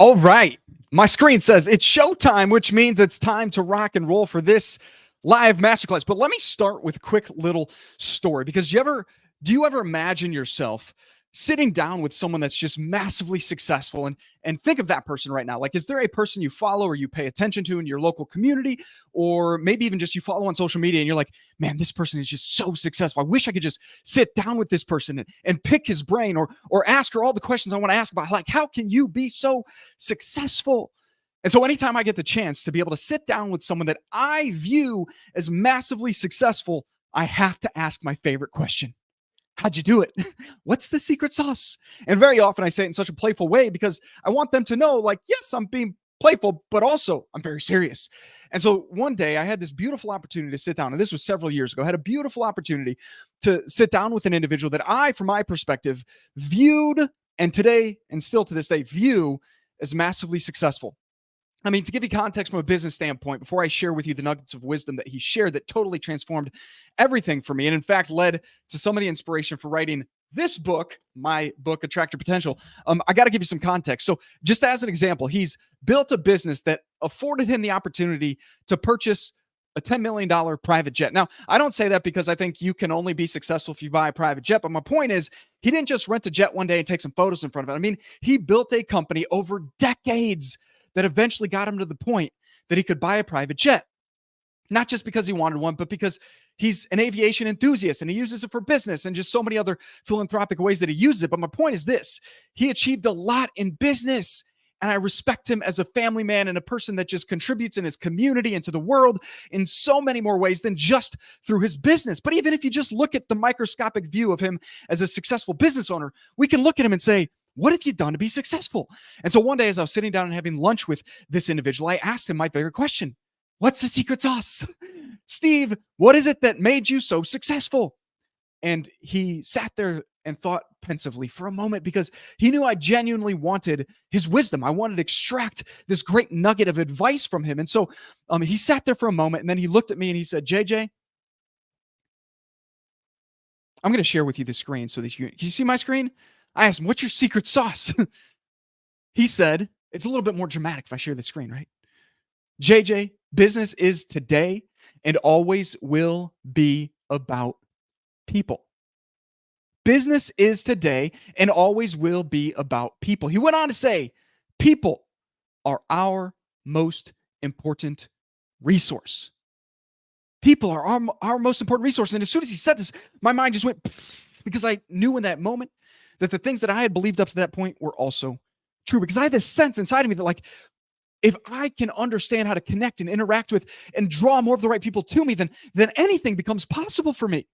All right. My screen says it's showtime, which means it's time to rock and roll for this live masterclass. But let me start with a quick little story because do you ever imagine yourself sitting down with someone that's just massively successful and think of that person right now? Like, is there a person you follow or you pay attention to in your local community, or maybe even just you follow on social media and you're like, man, this person is just so successful. I wish I could just sit down with this person and pick his brain or ask her all the questions I want to ask about. Like, how can you be so successful? And so anytime I get the chance to be able to sit down with someone that I view as massively successful, I have to ask my favorite question. How'd you do it? What's the secret sauce? And very often I say it in such a playful way because I want them to know, like, yes, I'm being playful, but also I'm very serious. And so one day I had this beautiful opportunity to sit down, and this was several years ago. I had a beautiful opportunity to sit down with an individual that I, from my perspective, viewed and today and still to this day view as massively successful. I mean, to give you context from a business standpoint, before I share with you the nuggets of wisdom that he shared that totally transformed everything for me and in fact led to some of the inspiration for writing this book, my book, Attract Your Potential, I got to give you some context. So just as an example, he's built a business that afforded him the opportunity to purchase a $10 million private jet. Now, I don't say that because I think you can only be successful if you buy a private jet, but my point is he didn't just rent a jet one day and take some photos in front of it. I mean, he built a company over decades that eventually got him to the point that he could buy a private jet. Not just because he wanted one, but because he's an aviation enthusiast and he uses it for business and just so many other philanthropic ways that he uses it. But my point is this: he achieved a lot in business, and I respect him as a family man and a person that just contributes in his community and to the world in so many more ways than just through his business. But even if you just look at the microscopic view of him as a successful business owner, we can look at him and say, what have you done to be successful? And so one day, as I was sitting down and having lunch with this individual, I asked him my favorite question. What's the secret sauce? Steve, what is it that made you so successful? And he sat there and thought pensively for a moment because he knew I genuinely wanted his wisdom. I wanted to extract this great nugget of advice from him. And so he sat there for a moment and then he looked at me and he said, JJ, I'm going to share with you the screen so that can you see my screen? I asked him, what's your secret sauce? He said, it's a little bit more dramatic if I share the screen, right? JJ, business is today and always will be about people. Business is today and always will be about people. He went on to say, people are our most important resource. People are our most important resource. And as soon as he said this, my mind just went, because I knew in that moment that the things that I had believed up to that point were also true. Because I had this sense inside of me that, like, if I can understand how to connect and interact with and draw more of the right people to me, then anything becomes possible for me.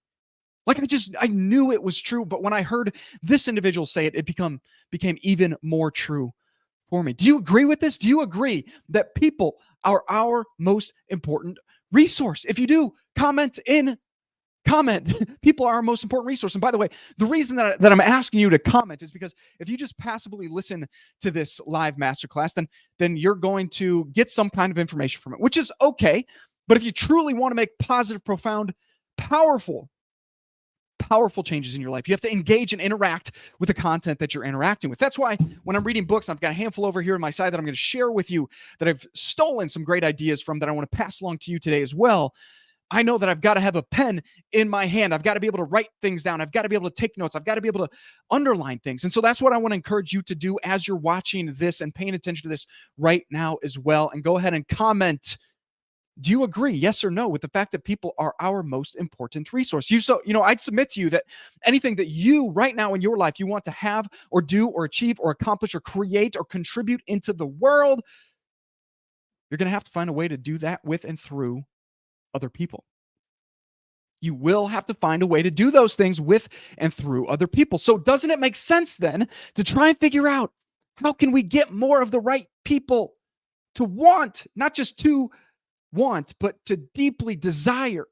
Like, I knew it was true. But when I heard this individual say it, it became even more true for me. Do you agree with this? Do you agree that people are our most important resource? If you do, comment. People are our most important resource. And by the way, the reason that I'm asking you to comment is because if you just passively listen to this live masterclass, then you're going to get some kind of information from it, which is okay. But if you truly want to make positive, profound, powerful changes in your life, you have to engage and interact with the content that you're interacting with. That's why when I'm reading books, I've got a handful over here on my side that I'm going to share with you that I've stolen some great ideas from that I want to pass along to you today as well. I know that I've got to have a pen in my hand. I've got to be able to write things down. I've got to be able to take notes. I've got to be able to underline things. And so that's what I want to encourage you to do as you're watching this and paying attention to this right now as well. And go ahead and comment. Do you agree, yes or no, with the fact that people are our most important resource? I'd submit to you that anything that you right now in your life you want to have or do or achieve or accomplish or create or contribute into the world, you're going to have to find a way to do that with and through other people. You will have to find a way to do those things with and through other people. So doesn't it make sense then to try and figure out how can we get more of the right people to want, not just to want, but to deeply desire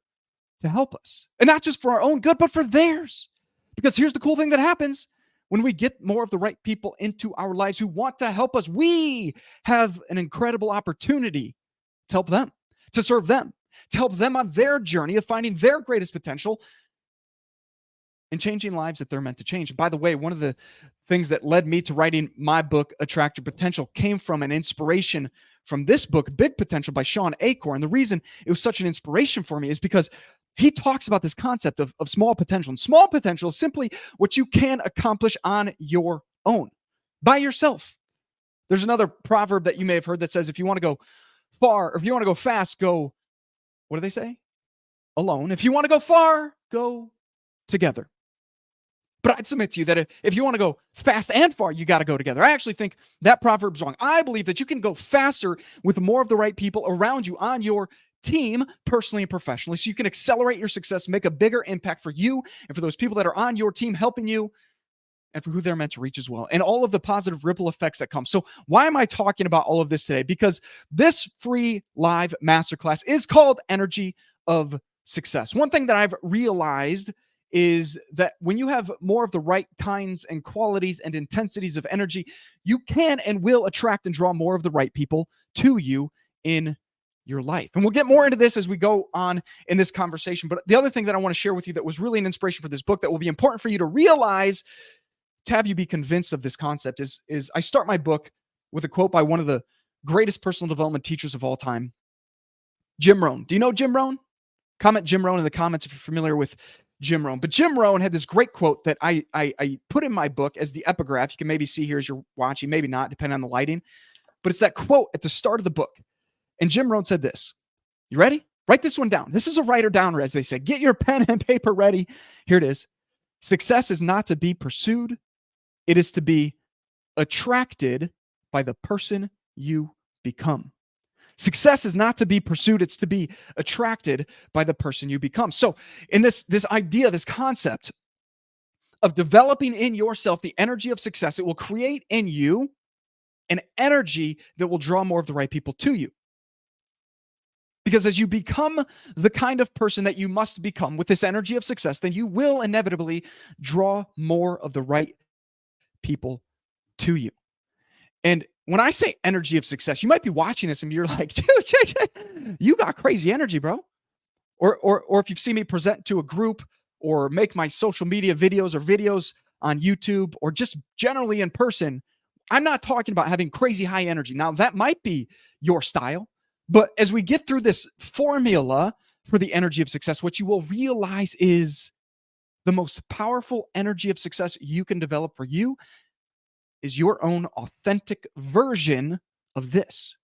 to help us? And not just for our own good, but for theirs. Because here's the cool thing that happens. When we get more of the right people into our lives who want to help us, we have an incredible opportunity to help them, to serve them, to help them on their journey of finding their greatest potential and changing lives that they're meant to change. And by the way, one of the things that led me to writing my book, Attract Your Potential, came from an inspiration from this book, Big Potential by Sean Achor. And the reason it was such an inspiration for me is because he talks about this concept of small potential. And small potential is simply what you can accomplish on your own, by yourself. There's another proverb that you may have heard that says, if you want to go far, or if you want to go fast, go, what do they say? Alone. If you want to go far, go together. But I'd submit to you that if you want to go fast and far, you got to go together. I actually think that proverb's wrong. I believe that you can go faster with more of the right people around you on your team, personally and professionally, so you can accelerate your success, make a bigger impact for you and for those people that are on your team helping you, and for who they're meant to reach as well, and all of the positive ripple effects that come. So why am I talking about all of this today? Because this free live masterclass is called Energy of Success. One thing that I've realized is that when you have more of the right kinds and qualities and intensities of energy, you can and will attract and draw more of the right people to you in your life. And we'll get more into this as we go on in this conversation. But the other thing that I want to share with you that was really an inspiration for this book that will be important for you to realize, to have you be convinced of this concept, is I start my book with a quote by one of the greatest personal development teachers of all time, Jim Rohn. Do you know Jim Rohn? Comment Jim Rohn in the comments if you're familiar with Jim Rohn. But Jim Rohn had this great quote that I put in my book as the epigraph. You can maybe see here as you're watching, maybe not, depending on the lighting. But it's that quote at the start of the book. And Jim Rohn said this. You ready? Write this one down. This is a writer downer, as they say. Get your pen and paper ready. Here it is. Success is not to be pursued. It is to be attracted by the person you become. Success is not to be pursued. It's to be attracted by the person you become. So in this idea, this concept of developing in yourself the energy of success, it will create in you an energy that will draw more of the right people to you. Because as you become the kind of person that you must become with this energy of success, then you will inevitably draw more of the right people to you. And when I say energy of success, you might be watching this and you're like, dude, you got crazy energy, bro. Or if you've seen me present to a group or make my social media videos or videos on YouTube or just generally in person, I'm not talking about having crazy high energy. Now, that might be your style, but as we get through this formula for the energy of success, what you will realize is the most powerful energy of success you can develop for you is your own authentic version of this.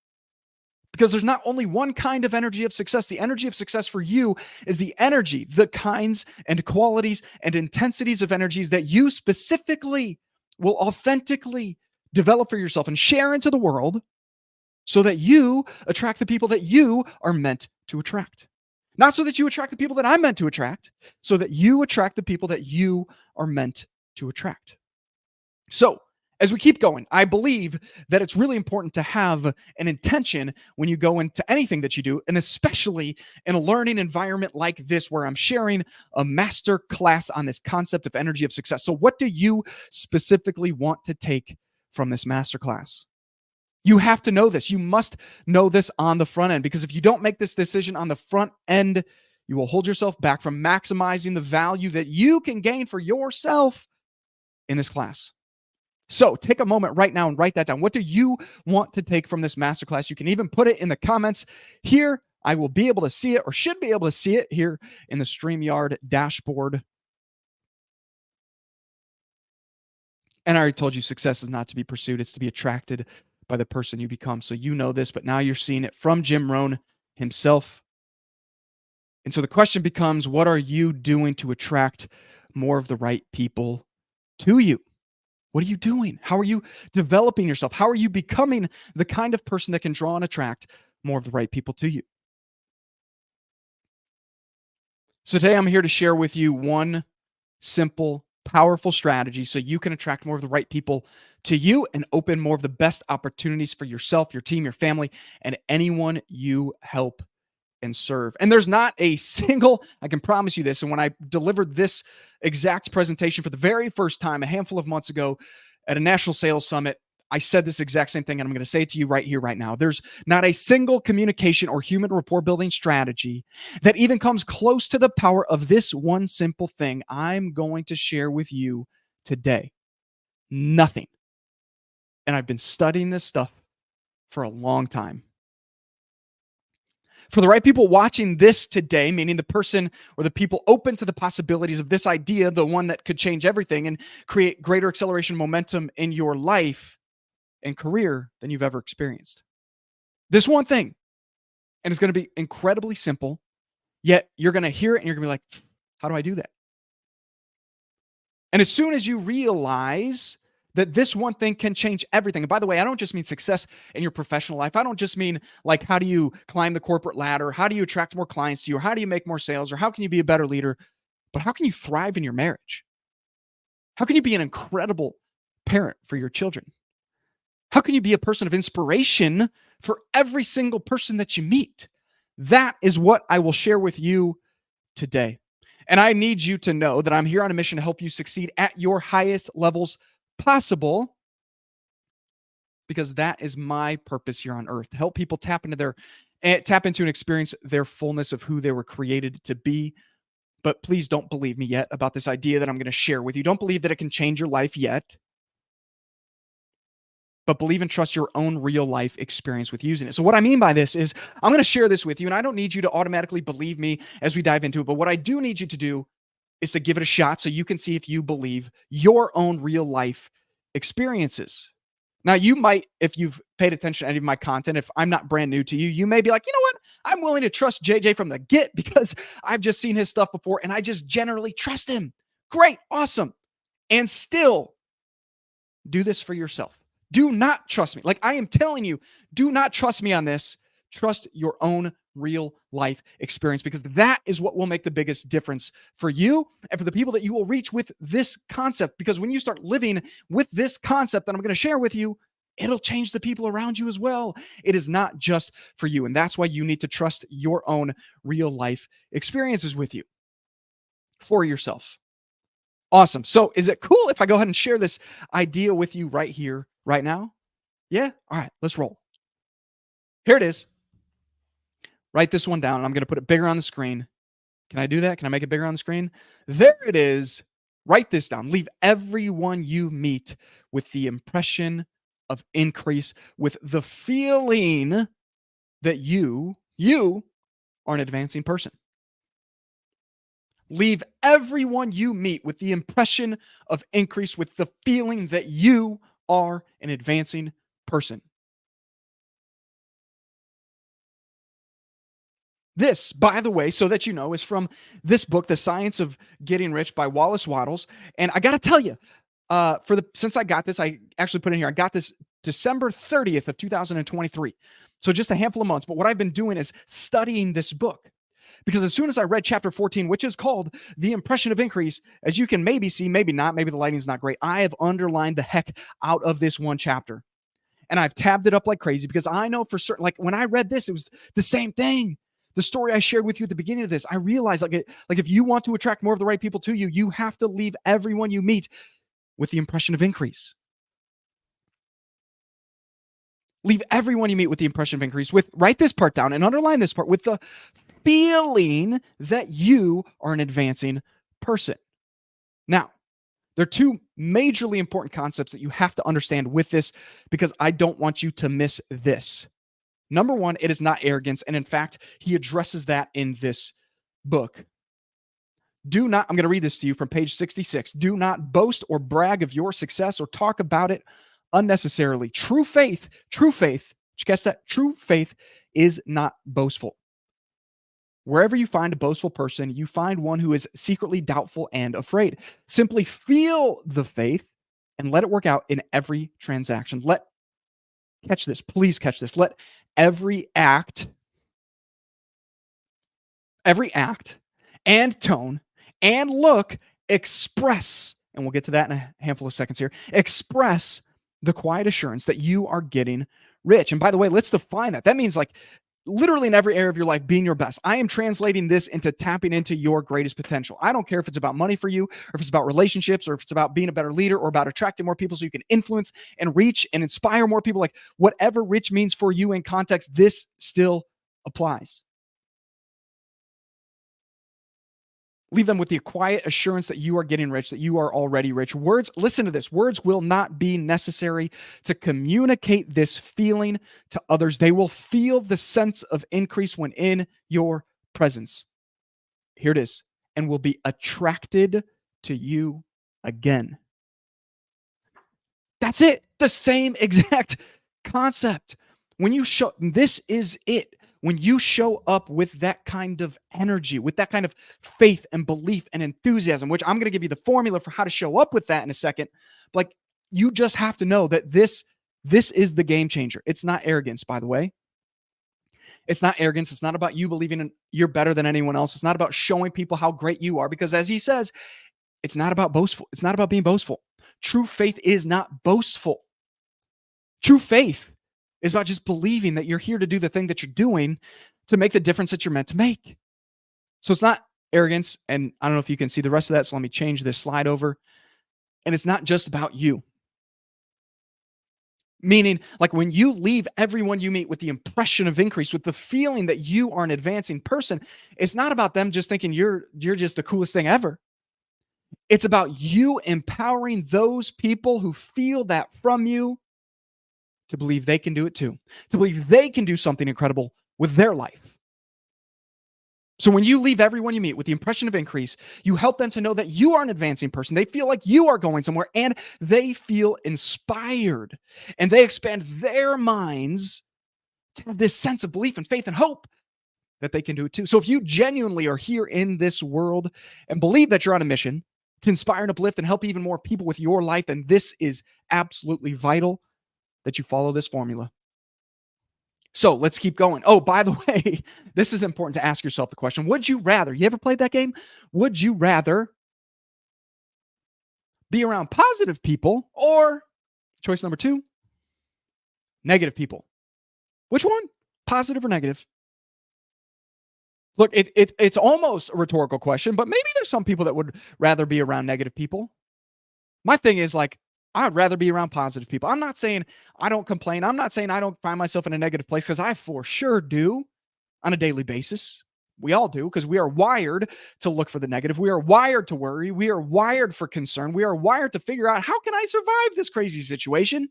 Because there's not only one kind of energy of success. The energy of success for you is the energy, the kinds and qualities and intensities of energies that you specifically will authentically develop for yourself and share into the world so that you attract the people that you are meant to attract. Not so that you attract the people that I'm meant to attract, so that you attract the people that you are meant to attract. So, as we keep going, I believe that it's really important to have an intention when you go into anything that you do, and especially in a learning environment like this, where I'm sharing a master class on this concept of energy of success. So what do you specifically want to take from this master class? You have to know this. You must know this on the front end, because if you don't make this decision on the front end, you will hold yourself back from maximizing the value that you can gain for yourself in this class. So take a moment right now and write that down. What do you want to take from this masterclass? You can even put it in the comments here. I will be able to see it, or should be able to see it here in the StreamYard dashboard. And I already told you, success is not to be pursued. It's to be attracted by the person you become. So you know this, but now you're seeing it from Jim Rohn himself. And so the question becomes, what are you doing to attract more of the right people to you? What are you doing? How are you developing yourself? How are you becoming the kind of person that can draw and attract more of the right people to you? So today I'm here to share with you one simple, powerful strategy so you can attract more of the right people to you and open more of the best opportunities for yourself, your team, your family, and anyone you help and serve. And there's not a single, I can promise you this, and when I delivered this exact presentation for the very first time a handful of months ago at a national sales summit, I said this exact same thing, and I'm going to say it to you right here, right now. There's not a single communication or human rapport building strategy that even comes close to the power of this one simple thing I'm going to share with you today. Nothing. And I've been studying this stuff for a long time. For the right people watching this today, meaning the person or the people open to the possibilities of this idea, the one that could change everything and create greater acceleration momentum in your life and career than you've ever experienced. This one thing, and it's going to be incredibly simple, yet you're going to hear it and you're going to be like, how do I do that? And as soon as you realize that this one thing can change everything. And by the way, I don't just mean success in your professional life. I don't just mean like, how do you climb the corporate ladder? How do you attract more clients to you? Or how do you make more sales? Or how can you be a better leader? But how can you thrive in your marriage? How can you be an incredible parent for your children? How can you be a person of inspiration for every single person that you meet? That is what I will share with you today. And I need you to know that I'm here on a mission to help you succeed at your highest levels possible, because that is my purpose here on earth, to help people tap into and experience their fullness of who they were created to be. But please don't believe me yet about this idea that I'm going to share with you. Don't believe that it can change your life yet, but believe and trust your own real life experience with using it. So what I mean by this is I'm going to share this with you, and I don't need you to automatically believe me as we dive into it. But what I do need you to do is to give it a shot so you can see if you believe your own real life experiences. Now, you might, if you've paid attention to any of my content, if I'm not brand new to you, you may be like, you know what? I'm willing to trust JJ from the get because I've just seen his stuff before and I just generally trust him. Great, awesome. And still do this for yourself. Do not trust me. Like I am telling you, do not trust me on this. Trust your own real life experience, because that is what will make the biggest difference for you and for the people that you will reach with this concept. Because when you start living with this concept that I'm going to share with you, it'll change the people around you as well. It is not just for you. And that's why you need to trust your own real life experiences with you for yourself. Awesome. So is it cool if I go ahead and share this idea with you right here, right now? Yeah? All right, let's roll. Here it is. Write this one down, and I'm going to put it bigger on the screen. Can I do that? Can I make it bigger on the screen? There it is. Write this down. Leave everyone you meet with the impression of increase, with the feeling that you are an advancing person. Leave everyone you meet with the impression of increase, with the feeling that you are an advancing person. This, by the way, so that you know, is from this book, The Science of Getting Rich by Wallace Wattles. And I got to tell you, since I got this, I actually put in here, I got this December 30th of 2023. So just a handful of months. But what I've been doing is studying this book. Because as soon as I read chapter 14, which is called The Impression of Increase, as you can maybe see, maybe not, maybe the lighting's not great, I have underlined the heck out of this one chapter. And I've tabbed it up like crazy because I know for certain, like when I read this, it was the same thing. The story I shared with you at the beginning of this, I realized like if you want to attract more of the right people to you, you have to leave everyone you meet with the impression of increase. Leave everyone you meet with the impression of increase. Write this part down and underline this part, with the feeling that you are an advancing person. Now, there are two majorly important concepts that you have to understand with this, because I don't want you to miss this. Number one, it is not arrogance. And in fact, he addresses that in this book. I'm going to read this to you from page 66. Do not boast or brag of your success or talk about it unnecessarily. True faith, did you catch that? True faith is not boastful. Wherever you find a boastful person, you find one who is secretly doubtful and afraid. Simply feel the faith and let it work out in every transaction. Catch this, please catch this. Let every act and tone and look express, and we'll get to that in a handful of seconds here, express the quiet assurance that you are getting rich. And by the way, let's define that. That means like literally in every area of your life, being your best. I am translating this into tapping into your greatest potential. I don't care if it's about money for you, or if it's about relationships, or if it's about being a better leader, or about attracting more people so you can influence and reach and inspire more people. Like whatever rich means for you in context, this still applies. Leave them with the quiet assurance that you are getting rich, that you are already rich. Words, listen to this, words will not be necessary to communicate this feeling to others. They will feel the sense of increase when in your presence. Here it is, and will be attracted to you again. That's it. The same exact concept. When you show, this is it. When you show up with that kind of energy, with that kind of faith and belief and enthusiasm, which I'm going to give you the formula for how to show up with that in a second. Like you just have to know that this is the game changer. It's not arrogance, by the way. It's not arrogance. It's not about you believing you're better than anyone else. It's not about showing people how great you are, because as he says, it's not about boastful. It's not about being boastful. True faith is not boastful. True faith is about just believing that you're here to do the thing that you're doing to make the difference that you're meant to make. So it's not arrogance. And I don't know if you can see the rest of that. So let me change this slide over. And it's not just about you. Meaning, like when you leave everyone you meet with the impression of increase, with the feeling that you are an advancing person, it's not about them just thinking you're just the coolest thing ever. It's about you empowering those people who feel that from you to believe they can do it too, to believe they can do something incredible with their life. So when you leave everyone you meet with the impression of increase, you help them to know that you are an advancing person. They feel like you are going somewhere, and they feel inspired, and they expand their minds to have this sense of belief and faith and hope that they can do it too. So if you genuinely are here in this world and believe that you're on a mission to inspire and uplift and help even more people with your life, then this is absolutely vital that you follow this formula. So let's keep going. Oh, by the way, this is important to ask yourself the question, would you rather, you ever played that game? Would you rather be around positive people, or choice number 2, negative people? Which one? Positive or negative? Look, it's almost a rhetorical question, but maybe there's some people that would rather be around negative people. My thing is, like, I'd rather be around positive people. I'm not saying I don't complain. I'm not saying I don't find myself in a negative place, because I for sure do on a daily basis. We all do, because we are wired to look for the negative. We are wired to worry. We are wired for concern. We are wired to figure out, how can I survive this crazy situation?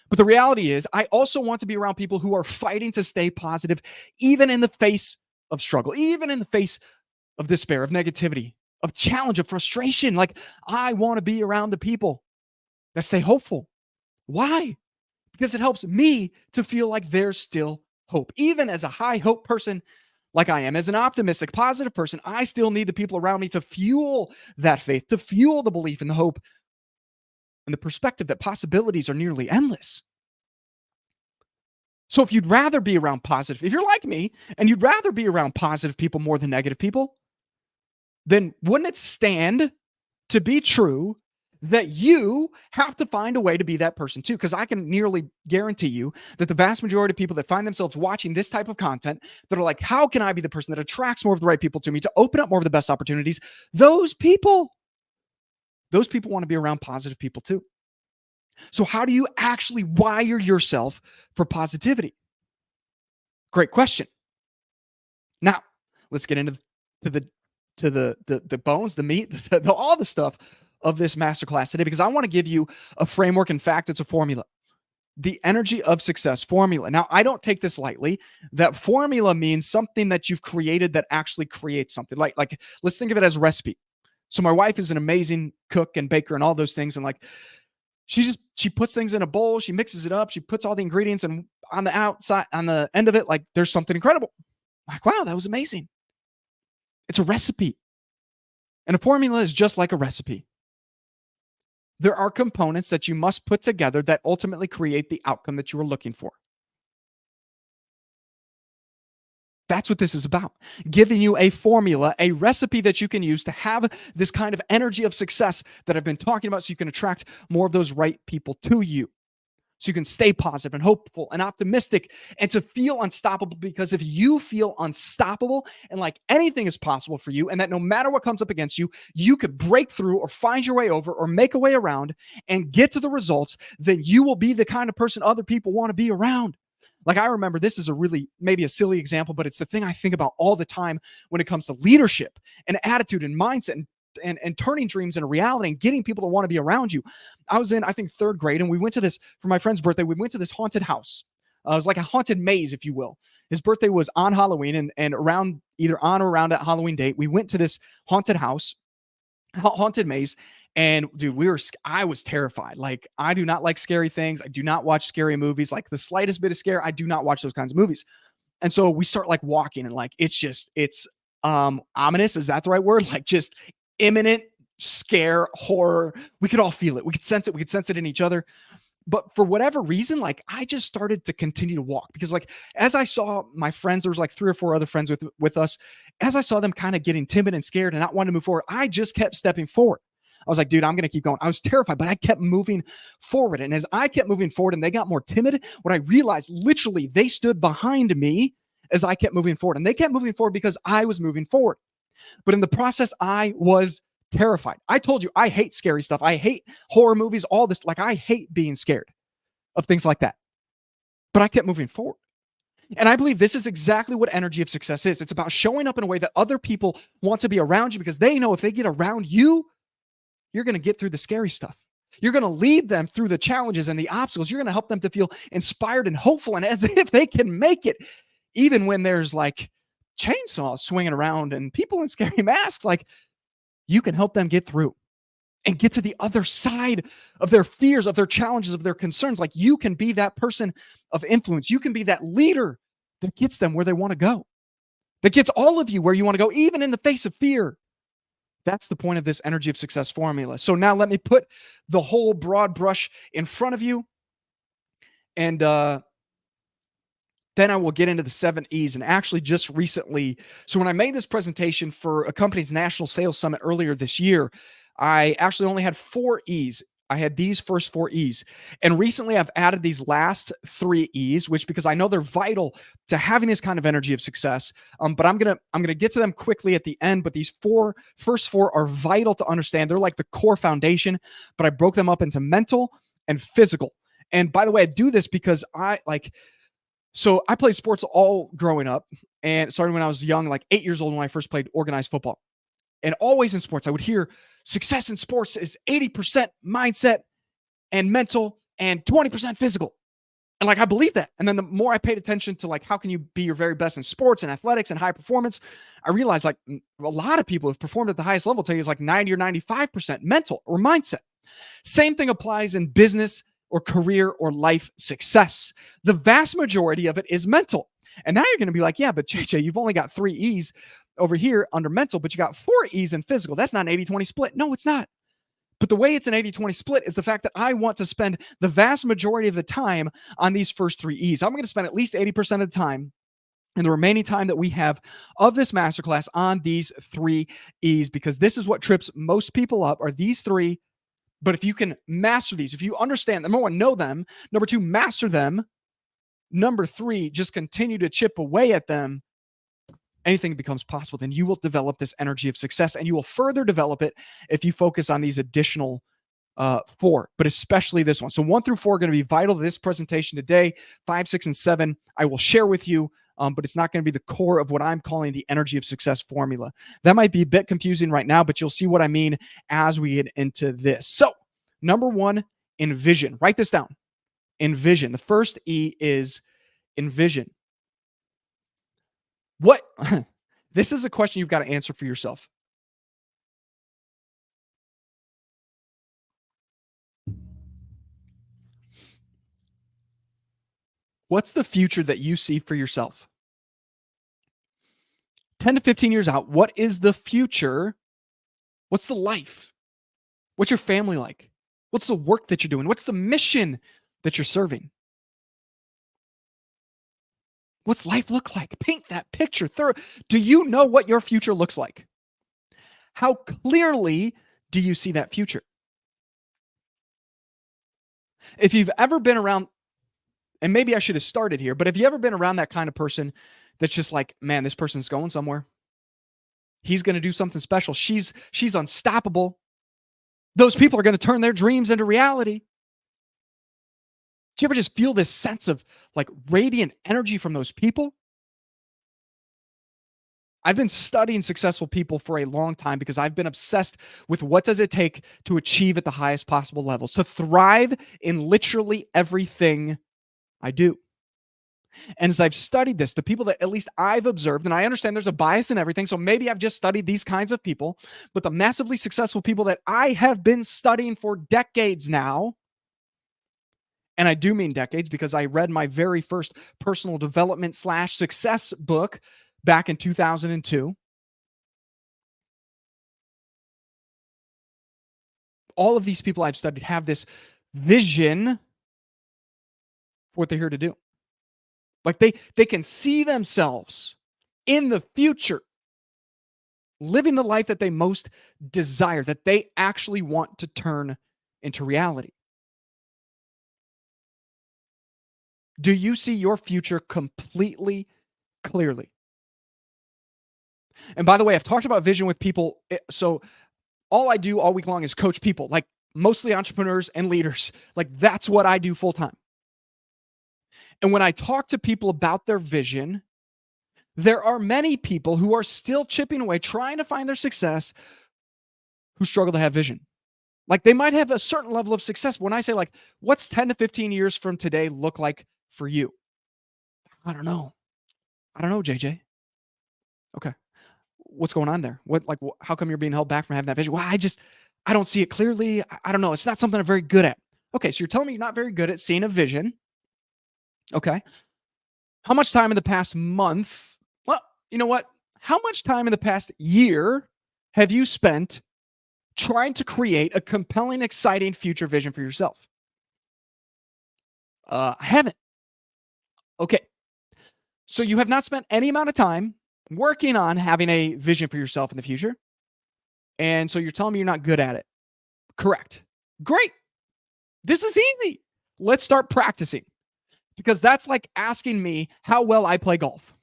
But the reality is, I also want to be around people who are fighting to stay positive, even in the face of struggle, even in the face of despair, of negativity, of challenge, of frustration. Like, I want to be around the people that stay hopeful. Why? Because it helps me to feel like there's still hope. Even as a high hope person, like I am, as an optimistic, positive person, I still need the people around me to fuel that faith, to fuel the belief and the hope and the perspective that possibilities are nearly endless. So if you'd rather be around positive, if you're like me and you'd rather be around positive people more than negative people, then wouldn't it stand to be true that you have to find a way to be that person too? Because I can nearly guarantee you that the vast majority of people that find themselves watching this type of content, that are like, how can I be the person that attracts more of the right people to me, to open up more of the best opportunities? Those people want to be around positive people too. So how do you actually wire yourself for positivity? Great question. Now, let's get into the bones, the meat, all the stuff of this masterclass today, because I want to give you a framework. In fact, it's a formula. The energy of success formula. Now, I don't take this lightly. That formula means something that you've created that actually creates something. Like let's think of it as a recipe. So my wife is an amazing cook and baker and all those things. And like, she puts things in a bowl, she mixes it up, she puts all the ingredients, and on the outside, on the end of it, like, there's something incredible. Like, wow, that was amazing. It's a recipe. And a formula is just like a recipe. There are components that you must put together that ultimately create the outcome that you are looking for. That's what this is about. Giving you a formula, a recipe that you can use to have this kind of energy of success that I've been talking about, so you can attract more of those right people to you. so you can stay positive and hopeful and optimistic and to feel unstoppable. Because if you feel unstoppable and like anything is possible for you, and that no matter what comes up against you, you could break through or find your way over or make a way around and get to the results, then you will be the kind of person other people want to be around. Like, I remember, this is a really maybe a silly example, but it's the thing I think about all the time when it comes to leadership and attitude and mindset and turning dreams into reality and getting people to want to be around you. I was in, I think, third grade, and we went to this for my friend's birthday. We went to this haunted house. It was like a haunted maze, if you will. His birthday was on Halloween, and around either on or around that Halloween date, we went to this haunted house, haunted maze. And dude, I was terrified. Like, I do not like scary things. I do not watch scary movies. Like, the slightest bit of scare, I do not watch those kinds of movies. And so we start like walking, and like it's ominous. Is that the right word? Like, just imminent scare, horror. We could all feel it. We could sense it. We could sense it in each other. But for whatever reason, like, I just started to continue to walk, because like, as I saw my friends, there was like 3 or 4 other friends with us. As I saw them kind of getting timid and scared and not wanting to move forward, I just kept stepping forward. I was like, dude, I'm going to keep going. I was terrified, but I kept moving forward. And as I kept moving forward and they got more timid, what I realized, literally, they stood behind me as I kept moving forward. And they kept moving forward because I was moving forward. But in the process, I was terrified. I told you, I hate scary stuff. I hate horror movies, all this. Like, I hate being scared of things like that. But I kept moving forward. And I believe this is exactly what energy of success is. It's about showing up in a way that other people want to be around you, because they know if they get around you, you're going to get through the scary stuff. You're going to lead them through the challenges and the obstacles. You're going to help them to feel inspired and hopeful, and as if they can make it, even when there's like chainsaws swinging around and people in scary masks. Like, you can help them get through and get to the other side of their fears, of their challenges, of their concerns. Like, you can be that person of influence. You can be that leader that gets them where they want to go, that gets all of you where you want to go, even in the face of fear. That's the point of this energy of success formula. So now let me put the whole broad brush in front of you, and then I will get into the 7 E's. And actually, just recently, so when I made this presentation for a company's national sales summit earlier this year, I actually only had 4 E's. I had these first 4 E's. And recently I've added these last 3 E's, which, because I know they're vital to having this kind of energy of success. But I'm gonna get to them quickly at the end. But these first four are vital to understand. They're like the core foundation, but I broke them up into mental and physical. And by the way, I do this because so I played sports all growing up, and starting when I was young, like 8 years old, when I first played organized football. And always in sports, I would hear success in sports is 80% mindset and mental and 20% physical. And like, I believe that. And then the more I paid attention to like, how can you be your very best in sports and athletics and high performance, I realized like a lot of people who've performed at the highest level tell you it's like 90 or 95% mental or mindset. Same thing applies in business or career or life success. The vast majority of it is mental. And now you're going to be like, yeah, but JJ, you've only got 3 E's over here under mental, but you got 4 E's in physical. That's not an 80-20 split. No, it's not. But the way it's an 80-20 split is the fact that I want to spend the vast majority of the time on these first 3 E's. I'm going to spend at least 80% of the time and the remaining time that we have of this masterclass on these 3 E's, because this is what trips most people up, are these 3. But if you can master these, if you understand, number 1, know them. Number 2, master them. Number 3, just continue to chip away at them. Anything becomes possible. Then you will develop this energy of success, and you will further develop it if you focus on these additional 4, but especially this one. So 1 through 4 are going to be vital to this presentation today. 5, 6, and 7, I will share with you, but it's not going to be the core of what I'm calling the energy of success formula. That might be a bit confusing right now, but you'll see what I mean as we get into this. So number 1, envision. Write this down. Envision. The first E is envision. What? This is a question you've got to answer for yourself. What's the future that you see for yourself? 10 to 15 years out, what is the future? What's the life? What's your family like? What's the work that you're doing? What's the mission that you're serving? What's life look like? Paint that picture. Do you know what your future looks like? How clearly do you see that future? If you've ever been around, and maybe I should have started here, but have you ever been around that kind of person that's just like, man, this person's going somewhere. He's going to do something special. She's unstoppable. Those people are going to turn their dreams into reality. Do you ever just feel this sense of like radiant energy from those people? I've been studying successful people for a long time because I've been obsessed with what does it take to achieve at the highest possible levels, to thrive in literally everything I do. And as I've studied this, the people that at least I've observed, and I understand there's a bias in everything, so maybe I've just studied these kinds of people, but the massively successful people that I have been studying for decades now, and I do mean decades because I read my very first personal development slash success book back in 2002. All of these people I've studied have this vision for what they're here to do. Like they can see themselves in the future living the life that they most desire, that they actually want to turn into reality. Do you see your future completely clearly? And by the way, I've talked about vision with people. So all I do all week long is coach people, like mostly entrepreneurs and leaders. Like that's what I do full time. And when I talk to people about their vision, there are many people who are still chipping away, trying to find their success, who struggle to have vision. Like they might have a certain level of success. When I say, like, what's 10 to 15 years from today look like for you? I don't know. I don't know, JJ. Okay. What's going on there? How come you're being held back from having that vision? Well, I don't see it clearly. I don't know. It's not something I'm very good at. Okay. So you're telling me you're not very good at seeing a vision. Okay. How much time in the past month? Well, you know what? How much time in the past year have you spent trying to create a compelling, exciting future vision for yourself? I haven't. Okay. So you have not spent any amount of time working on having a vision for yourself in the future. And so you're telling me you're not good at it. Correct. Great. This is easy. Let's start practicing because that's like asking me how well I play golf.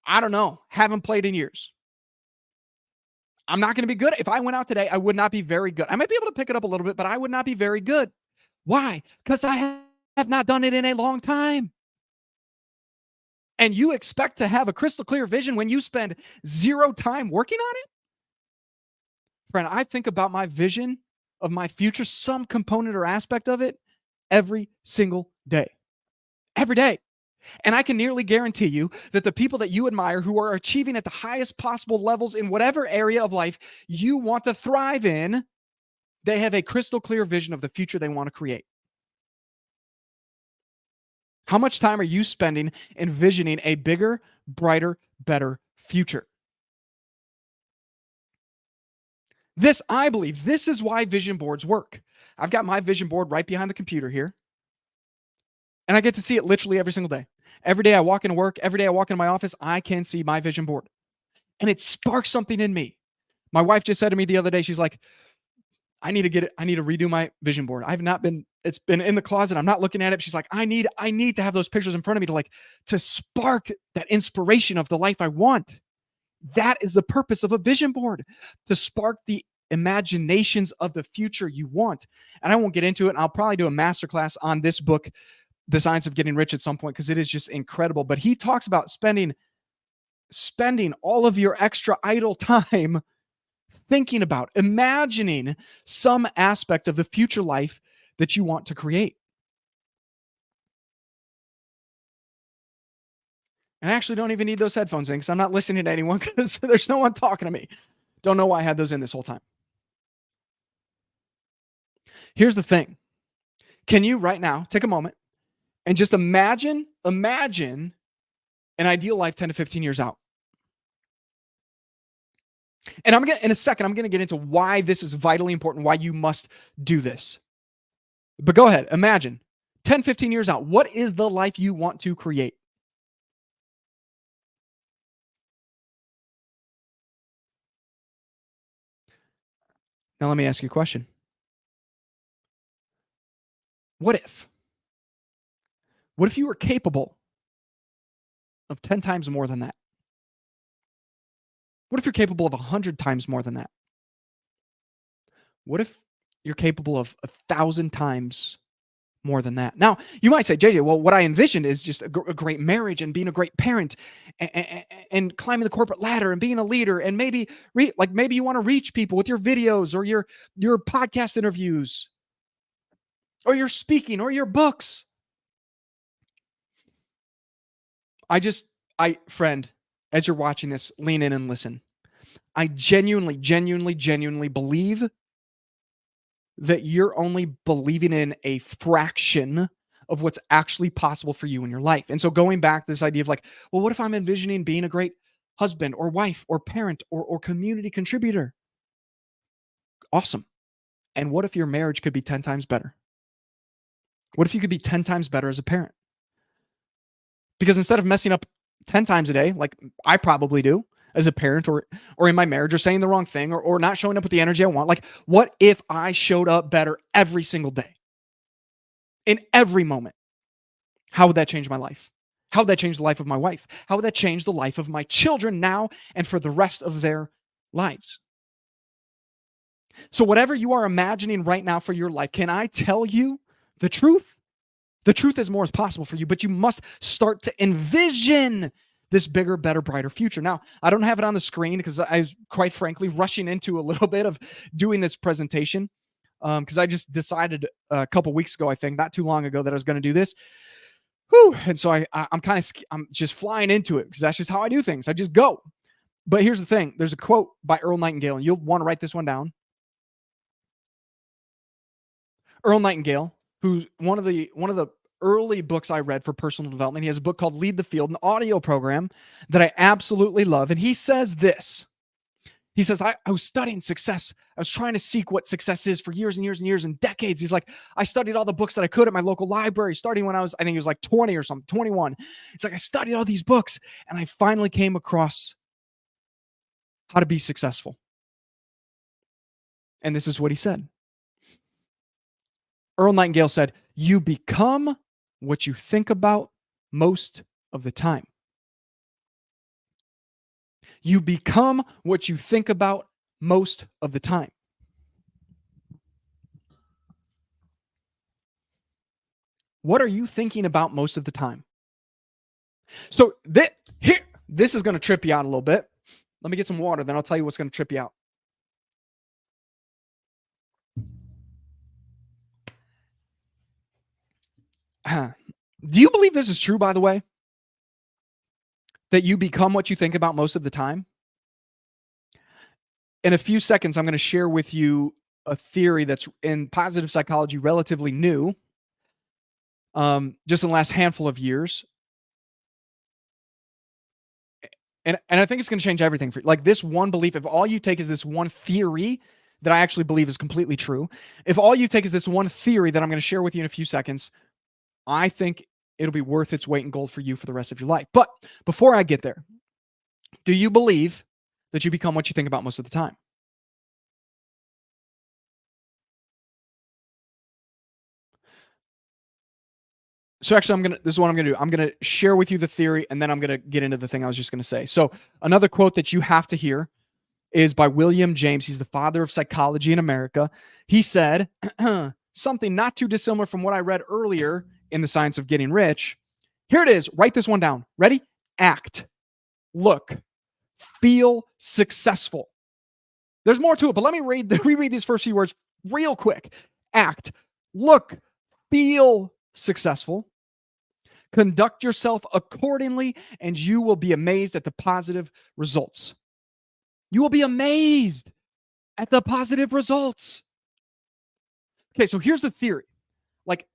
I don't know. Haven't played in years. I'm not going to be good. If I went out today, I would not be very good. I might be able to pick it up a little bit, but I would not be very good. Why? Because I have not done it in a long time. And you expect to have a crystal clear vision when you spend zero time working on it? Friend, I think about my vision of my future, some component or aspect of it, every single day. Every day. And I can nearly guarantee you that the people that you admire who are achieving at the highest possible levels in whatever area of life you want to thrive in, they have a crystal clear vision of the future they want to create. How much time are you spending envisioning a bigger, brighter, better future? This, I believe, this is why vision boards work. I've got my vision board right behind the computer here, and I get to see it literally every single day. Every day I walk into work, every day I walk into my office, I can see my vision board. And it sparks something in me. My wife just said to me the other day, she's like, I need to get it. I need to redo my vision board. I've not been, it's been in the closet. I'm not looking at it. She's like, I need to have those pictures in front of me to spark that inspiration of the life I want. That is the purpose of a vision board, to spark the imaginations of the future you want. And I won't get into it. I'll probably do a masterclass on this book, The Science of Getting Rich, at some point, because it is just incredible. But he talks about spending all of your extra idle time thinking about, imagining some aspect of the future life that you want to create. And I actually don't even need those headphones in because I'm not listening to anyone because there's no one talking to me. Don't know why I had those in this whole time. Here's the thing. Can you right now take a moment and just imagine an ideal life 10 to 15 years out? And in a second, I'm going to get into why this is vitally important, why you must do this. But go ahead, imagine 10, 15 years out. What is the life you want to create? Now, let me ask you a question. What if? What if you were capable of 10 times more than that? What if you're capable of 100 times more than that? What if you're capable of 1,000 times more than that? Now, you might say, JJ, well, what I envisioned is just a great marriage and being a great parent and climbing the corporate ladder and being a leader and maybe maybe you want to reach people with your videos or your podcast interviews or your speaking or your books. Friend, as you're watching this, lean in and listen. I genuinely believe that you're only believing in a fraction of what's actually possible for you in your life. And so going back to this idea of like, well, what if I'm envisioning being a great husband or wife or parent or community contributor? Awesome. And what if your marriage could be 10 times better? What if you could be 10 times better as a parent? Because instead of messing up 10 times a day, like I probably do as a parent or in my marriage or saying the wrong thing or not showing up with the energy I want, like what if I showed up better every single day in every moment? How would that change my life? How would that change the life of my wife? How would that change the life of my children now and for the rest of their lives? So whatever you are imagining right now for your life, can I tell you the truth? The truth is more is possible for you, but you must start to envision this bigger, better, brighter future. Now, I don't have it on the screen because I was quite frankly rushing into a little bit of doing this presentation because I just decided a couple weeks ago, I think, not too long ago, that I was going to do this. Whew. And so I'm just flying into it because that's just how I do things. I just go. But here's the thing. There's a quote by Earl Nightingale, and you'll want to write this one down. Earl Nightingale, who's one of the early books I read for personal development. He has a book called Lead the Field, an audio program that I absolutely love. And he says this. He says, I was studying success. I was trying to seek what success is for years and years and years and decades. He's like, I studied all the books that I could at my local library, starting when I think it was like 20 or something, 21. It's like, I studied all these books and I finally came across how to be successful. And this is what he said. Earl Nightingale said, you become what you think about most of the time. You become what you think about most of the time. What are you thinking about most of the time? So this is going to trip you out a little bit. Let me get some water, then I'll tell you what's going to trip you out. Do you believe this is true, by the way? That you become what you think about most of the time? In a few seconds, I'm going to share with you a theory that's in positive psychology relatively new, just in the last handful of years. And I think it's going to change everything for you. Like this one belief, if all you take is this one theory that I actually believe is completely true, if all you take is this one theory that I'm going to share with you in a few seconds, I think it'll be worth its weight in gold for you for the rest of your life. But before I get there, do you believe that you become what you think about most of the time? So actually, this is what I'm going to do. I'm going to share with you the theory, and then I'm going to get into the thing I was just going to say. So another quote that you have to hear is by William James. He's the father of psychology in America. He said something not too dissimilar from what I read earlier in The Science of Getting Rich. Here it is. Write this one down. Ready? Act, look, feel successful. There's more to it, but let me reread these first few words real quick. Act, look, feel successful. Conduct yourself accordingly, and you will be amazed at the positive results. You will be amazed at the positive results. Okay, so here's the theory. Like,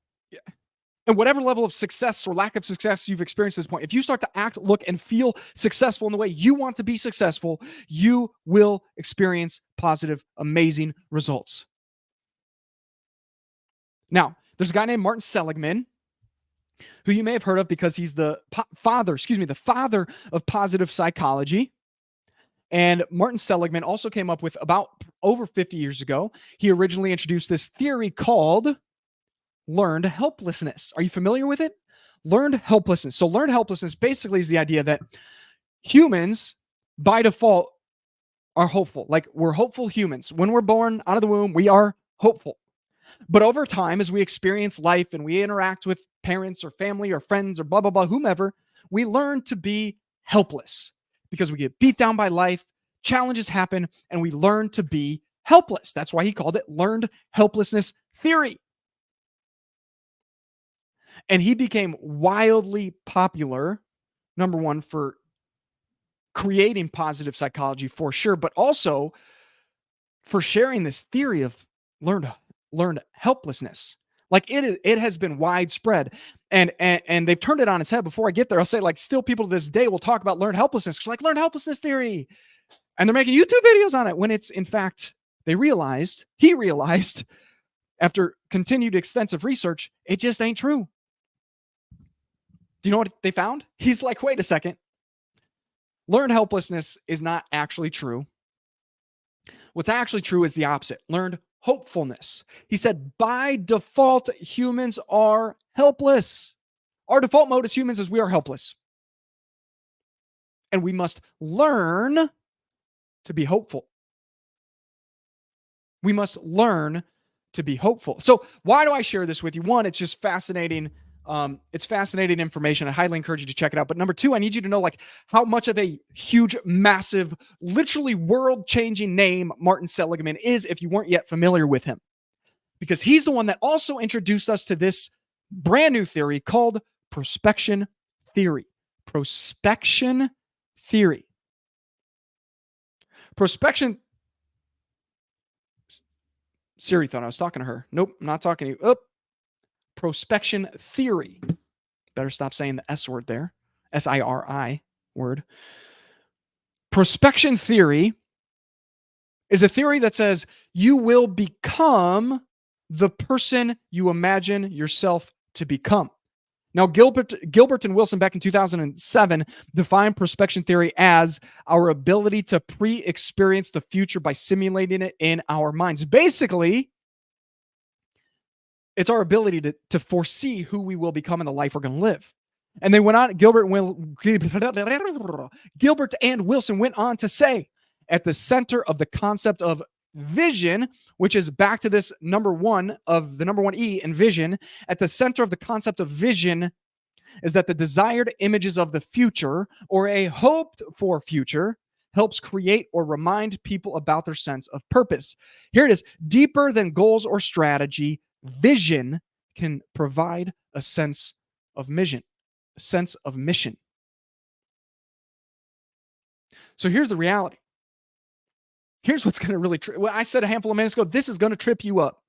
and whatever level of success or lack of success you've experienced at this point, if you start to act, look, and feel successful in the way you want to be successful, you will experience positive, amazing results. Now, there's a guy named Martin Seligman, who you may have heard of because he's the father of positive psychology. And Martin Seligman also came up with, about over 50 years ago, he originally introduced this theory called learned helplessness. Are you familiar with it? Learned helplessness. So, learned helplessness basically is the idea that humans, by default, are hopeful. Like, we're hopeful humans. When we're born out of the womb, we are hopeful. But over time, as we experience life and we interact with parents or family or friends or blah, blah, blah, whomever, we learn to be helpless because we get beat down by life, challenges happen, and we learn to be helpless. That's why he called it learned helplessness theory. And he became wildly popular, number one, for creating positive psychology for sure, but also for sharing this theory of learned learned helplessness. Like it has been widespread, and they've turned it on its head. Before I get there, I'll say like still people to this day will talk about learned helplessness, like learned helplessness theory, and they're making YouTube videos on it when it's in fact he realized after continued extensive research, it just ain't true. Do you know what they found? He's like, wait a second, learned helplessness is not actually true. What's actually true is the opposite, learned hopefulness. He said, by default, humans are helpless. Our default mode as humans is we are helpless. And we must learn to be hopeful. We must learn to be hopeful. So, why do I share this with you? One, it's just fascinating. It's fascinating information. I highly encourage you to check it out. But number two, I need you to know like how much of a huge, massive, literally world-changing name Martin Seligman is if you weren't yet familiar with him. Because he's the one that also introduced us to this brand new theory called prospection theory. Prospection theory. Prospection. Siri thought I was talking to her. Nope, I'm not talking to you. Oh, prospection theory. Better stop saying the S word there. SIRI word. Prospection theory is a theory that says you will become the person you imagine yourself to become. Now, Gilbert and Wilson back in 2007 defined prospection theory as our ability to pre-experience the future by simulating it in our minds. Basically, it's our ability to foresee who we will become in the life we're going to live. And they went on, Gilbert and Wilson went on to say, at the center of the concept of vision, which is back to this number one E in vision, at the center of the concept of vision is that the desired images of the future or a hoped for future helps create or remind people about their sense of purpose. Here it is. Deeper than goals or strategy, vision can provide a sense of mission. A sense of mission. So here's the reality. Here's what's going to really trip. Well, I said a handful of minutes ago, this is going to trip you up.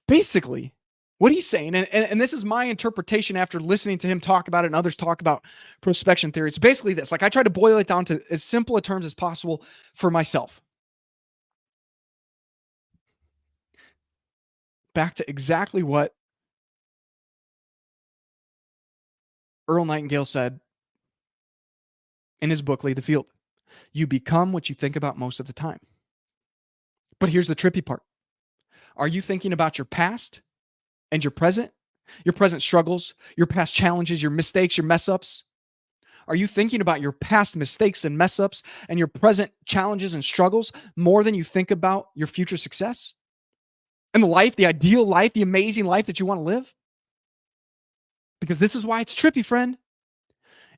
Basically, what he's saying, and this is my interpretation after listening to him talk about it and others talk about prospection theory. It's basically this. Like I try to boil it down to as simple a terms as possible for myself. Back to exactly what Earl Nightingale said in his book, Lead the Field. You become what you think about most of the time. But here's the trippy part. Are you thinking about your past and your present struggles, your past challenges, your mistakes, your mess ups? Are you thinking about your past mistakes and mess ups and your present challenges and struggles more than you think about your future success? And the life, the ideal life, the amazing life that you want to live? Because this is why it's trippy, friend.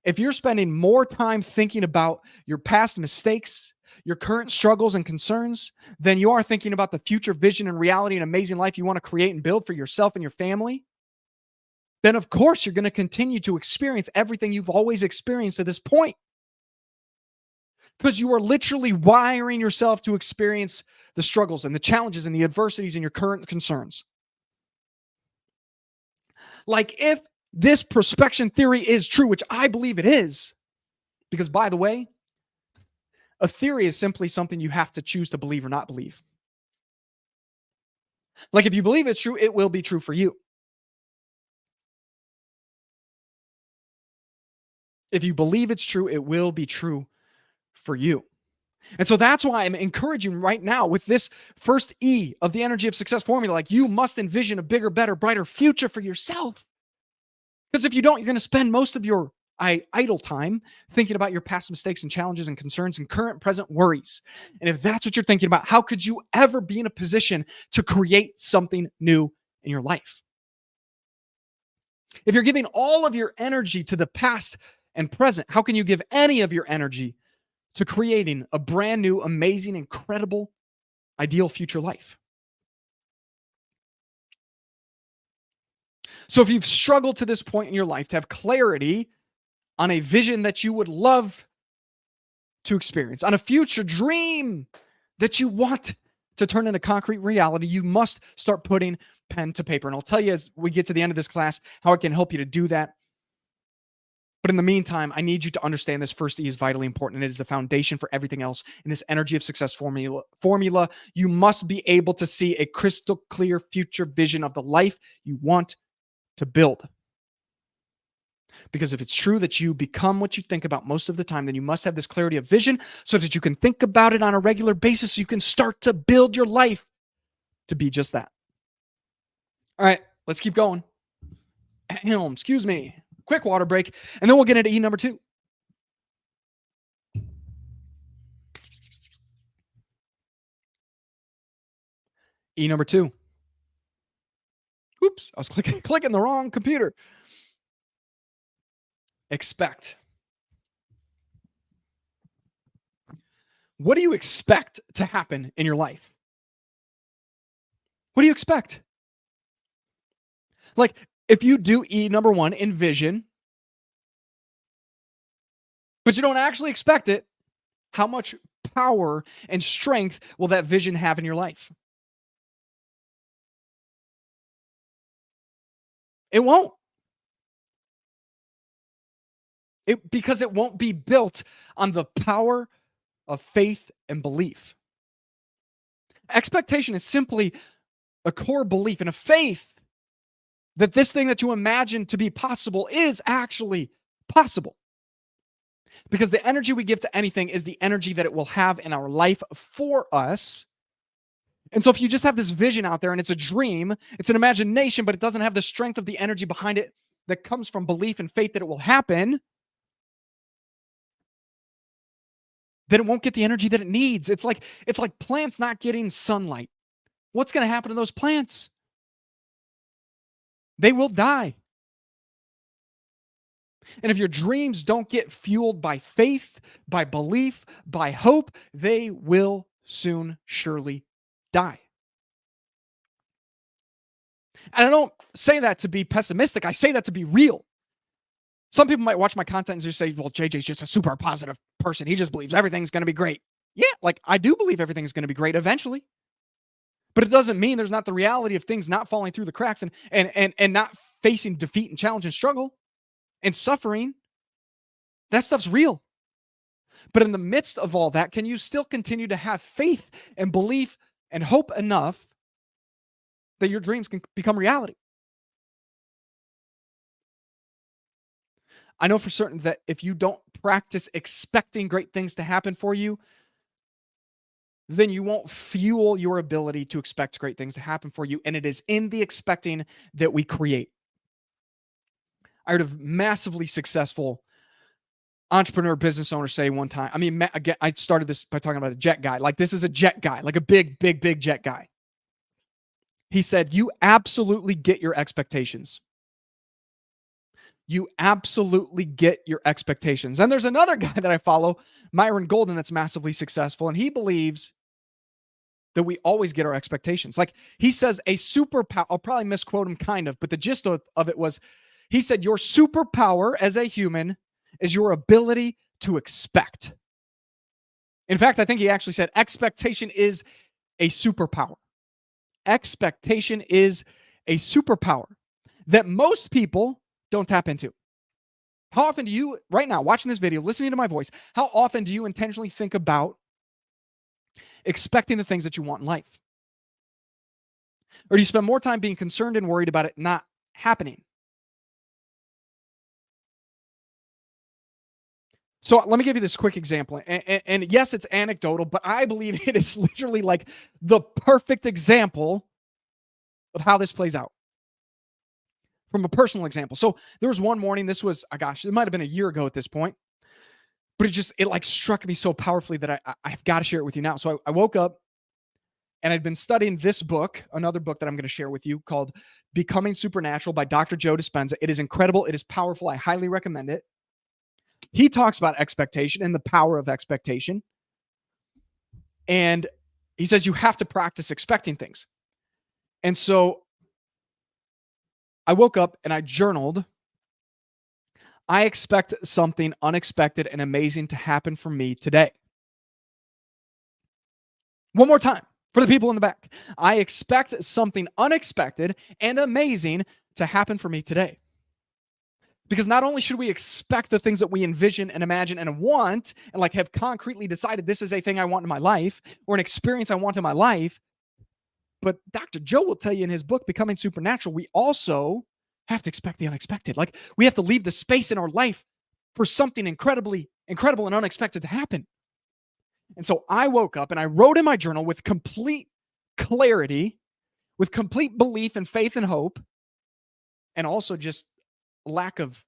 If you're spending more time thinking about your past mistakes, your current struggles and concerns, than you are thinking about the future vision and reality and amazing life you want to create and build for yourself and your family, then of course you're going to continue to experience everything you've always experienced to this point. Because you are literally wiring yourself to experience the struggles and the challenges and the adversities in your current concerns. Like if this prospection theory is true, which I believe it is, because by the way, a theory is simply something you have to choose to believe or not believe. Like if you believe it's true, it will be true for you. If you believe it's true, it will be true for you. And so that's why I'm encouraging right now with this first E of the energy of success formula. Like, you must envision a bigger, better, brighter future for yourself. Because if you don't, you're going to spend most of your idle time thinking about your past mistakes and challenges and concerns and current present worries. And if that's what you're thinking about, how could you ever be in a position to create something new in your life? If you're giving all of your energy to the past and present, how can you give any of your energy to creating a brand new, amazing, incredible, ideal future life? So if you've struggled to this point in your life to have clarity on a vision that you would love to experience, on a future dream that you want to turn into concrete reality, you must start putting pen to paper. And I'll tell you as we get to the end of this class how I can help you to do that. But in the meantime, I need you to understand this first E is vitally important. And it is the foundation for everything else in this energy of success formula. You must be able to see a crystal clear future vision of the life you want to build. Because if it's true that you become what you think about most of the time, then you must have this clarity of vision so that you can think about it on a regular basis. So you can start to build your life to be just that. All right, let's keep going. Excuse me. Quick water break, and then we'll get into E number 2. E number 2. Oops, I was clicking the wrong computer. Expect. What do you expect to happen in your life? What do you expect? Like, if you do E number 1, envision, but you don't actually expect it, how much power and strength will that vision have in your life? It won't. Because it won't be built on the power of faith and belief. Expectation is simply a core belief and a faith that this thing that you imagine to be possible is actually possible. Because the energy we give to anything is the energy that it will have in our life for us. And so if you just have this vision out there and it's a dream, it's an imagination, but it doesn't have the strength of the energy behind it that comes from belief and faith that it will happen, then it won't get the energy that it needs. It's like plants not getting sunlight. What's going to happen to those plants? They will die. And if your dreams don't get fueled by faith, by belief, by hope, they will soon surely die. And I don't say that to be pessimistic. I say that to be real. Some people might watch my content and just say, well, JJ's just a super positive person. He just believes everything's going to be great. Yeah, like I do believe everything's going to be great eventually. But it doesn't mean there's not the reality of things not falling through the cracks and not facing defeat and challenge and struggle and suffering. That stuff's real. But in the midst of all that, can you still continue to have faith and belief and hope enough that your dreams can become reality? I know for certain that if you don't practice expecting great things to happen for you, then you won't fuel your ability to expect great things to happen for you. And it is in the expecting that we create. I heard of massively successful entrepreneur business owner say one time, I mean, again, I started this by talking about a jet guy. Like, this is a jet guy, like a big jet guy. He said, you absolutely get your expectations. You absolutely get your expectations. And there's another guy that I follow, Myron Golden, that's massively successful. And he believes that we always get our expectations. Like, he says a superpower, I'll probably misquote him kind of, but the gist of it was, he said, your superpower as a human is your ability to expect. In fact, I think he actually said expectation is a superpower. Expectation is a superpower that most people don't tap into. How often do you, right now, watching this video, listening to my voice, how often do you intentionally think about expecting the things that you want in life? Or do you spend more time being concerned and worried about it not happening? So let me give you this quick example. And yes, it's anecdotal, but I believe it is literally like the perfect example of how this plays out from a personal example. So there was one morning, this was, gosh, it might have been a year ago at this point, but it like struck me so powerfully that I've got to share it with you now. So I woke up and I'd been studying this book, another book that I'm going to share with you called Becoming Supernatural by Dr. Joe Dispenza. It is incredible. It is powerful. I highly recommend it. He talks about expectation and the power of expectation. And he says you have to practice expecting things. And so I woke up and I journaled. I expect something unexpected and amazing to happen for me today. One more time for the people in the back. I expect something unexpected and amazing to happen for me today. Because not only should we expect the things that we envision and imagine and want and like have concretely decided this is a thing I want in my life or an experience I want in my life, but Dr. Joe will tell you in his book, Becoming Supernatural, we also have to expect the unexpected. Like we have to leave the space in our life for something incredibly incredible and unexpected to happen. And so I woke up and I wrote in my journal with complete clarity, with complete belief and faith and hope, and also just lack of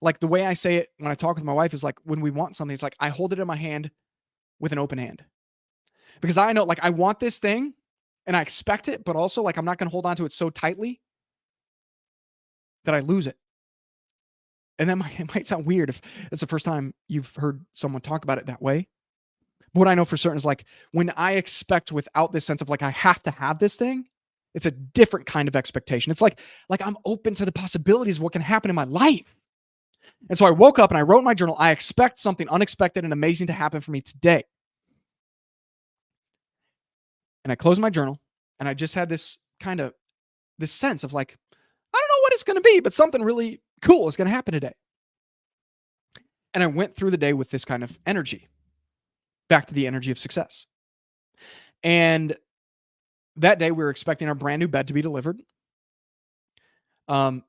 like the way I say it when I talk with my wife is like when we want something, it's like I hold it in my hand with an open hand. Because I know like I want this thing and I expect it, but also like I'm not going to hold on to it so tightly that I lose it. And that might sound weird if it's the first time you've heard someone talk about it that way. But what I know for certain is like when I expect without this sense of like I have to have this thing, it's a different kind of expectation. It's like I'm open to the possibilities of what can happen in my life. And so I woke up and I wrote in my journal, I expect something unexpected and amazing to happen for me today. And I closed my journal and I just had this sense of like, I don't know what it's going to be, but something really cool is going to happen today. And I went through the day with this kind of energy, back to the energy of success. And that day we were expecting our brand new bed to be delivered. And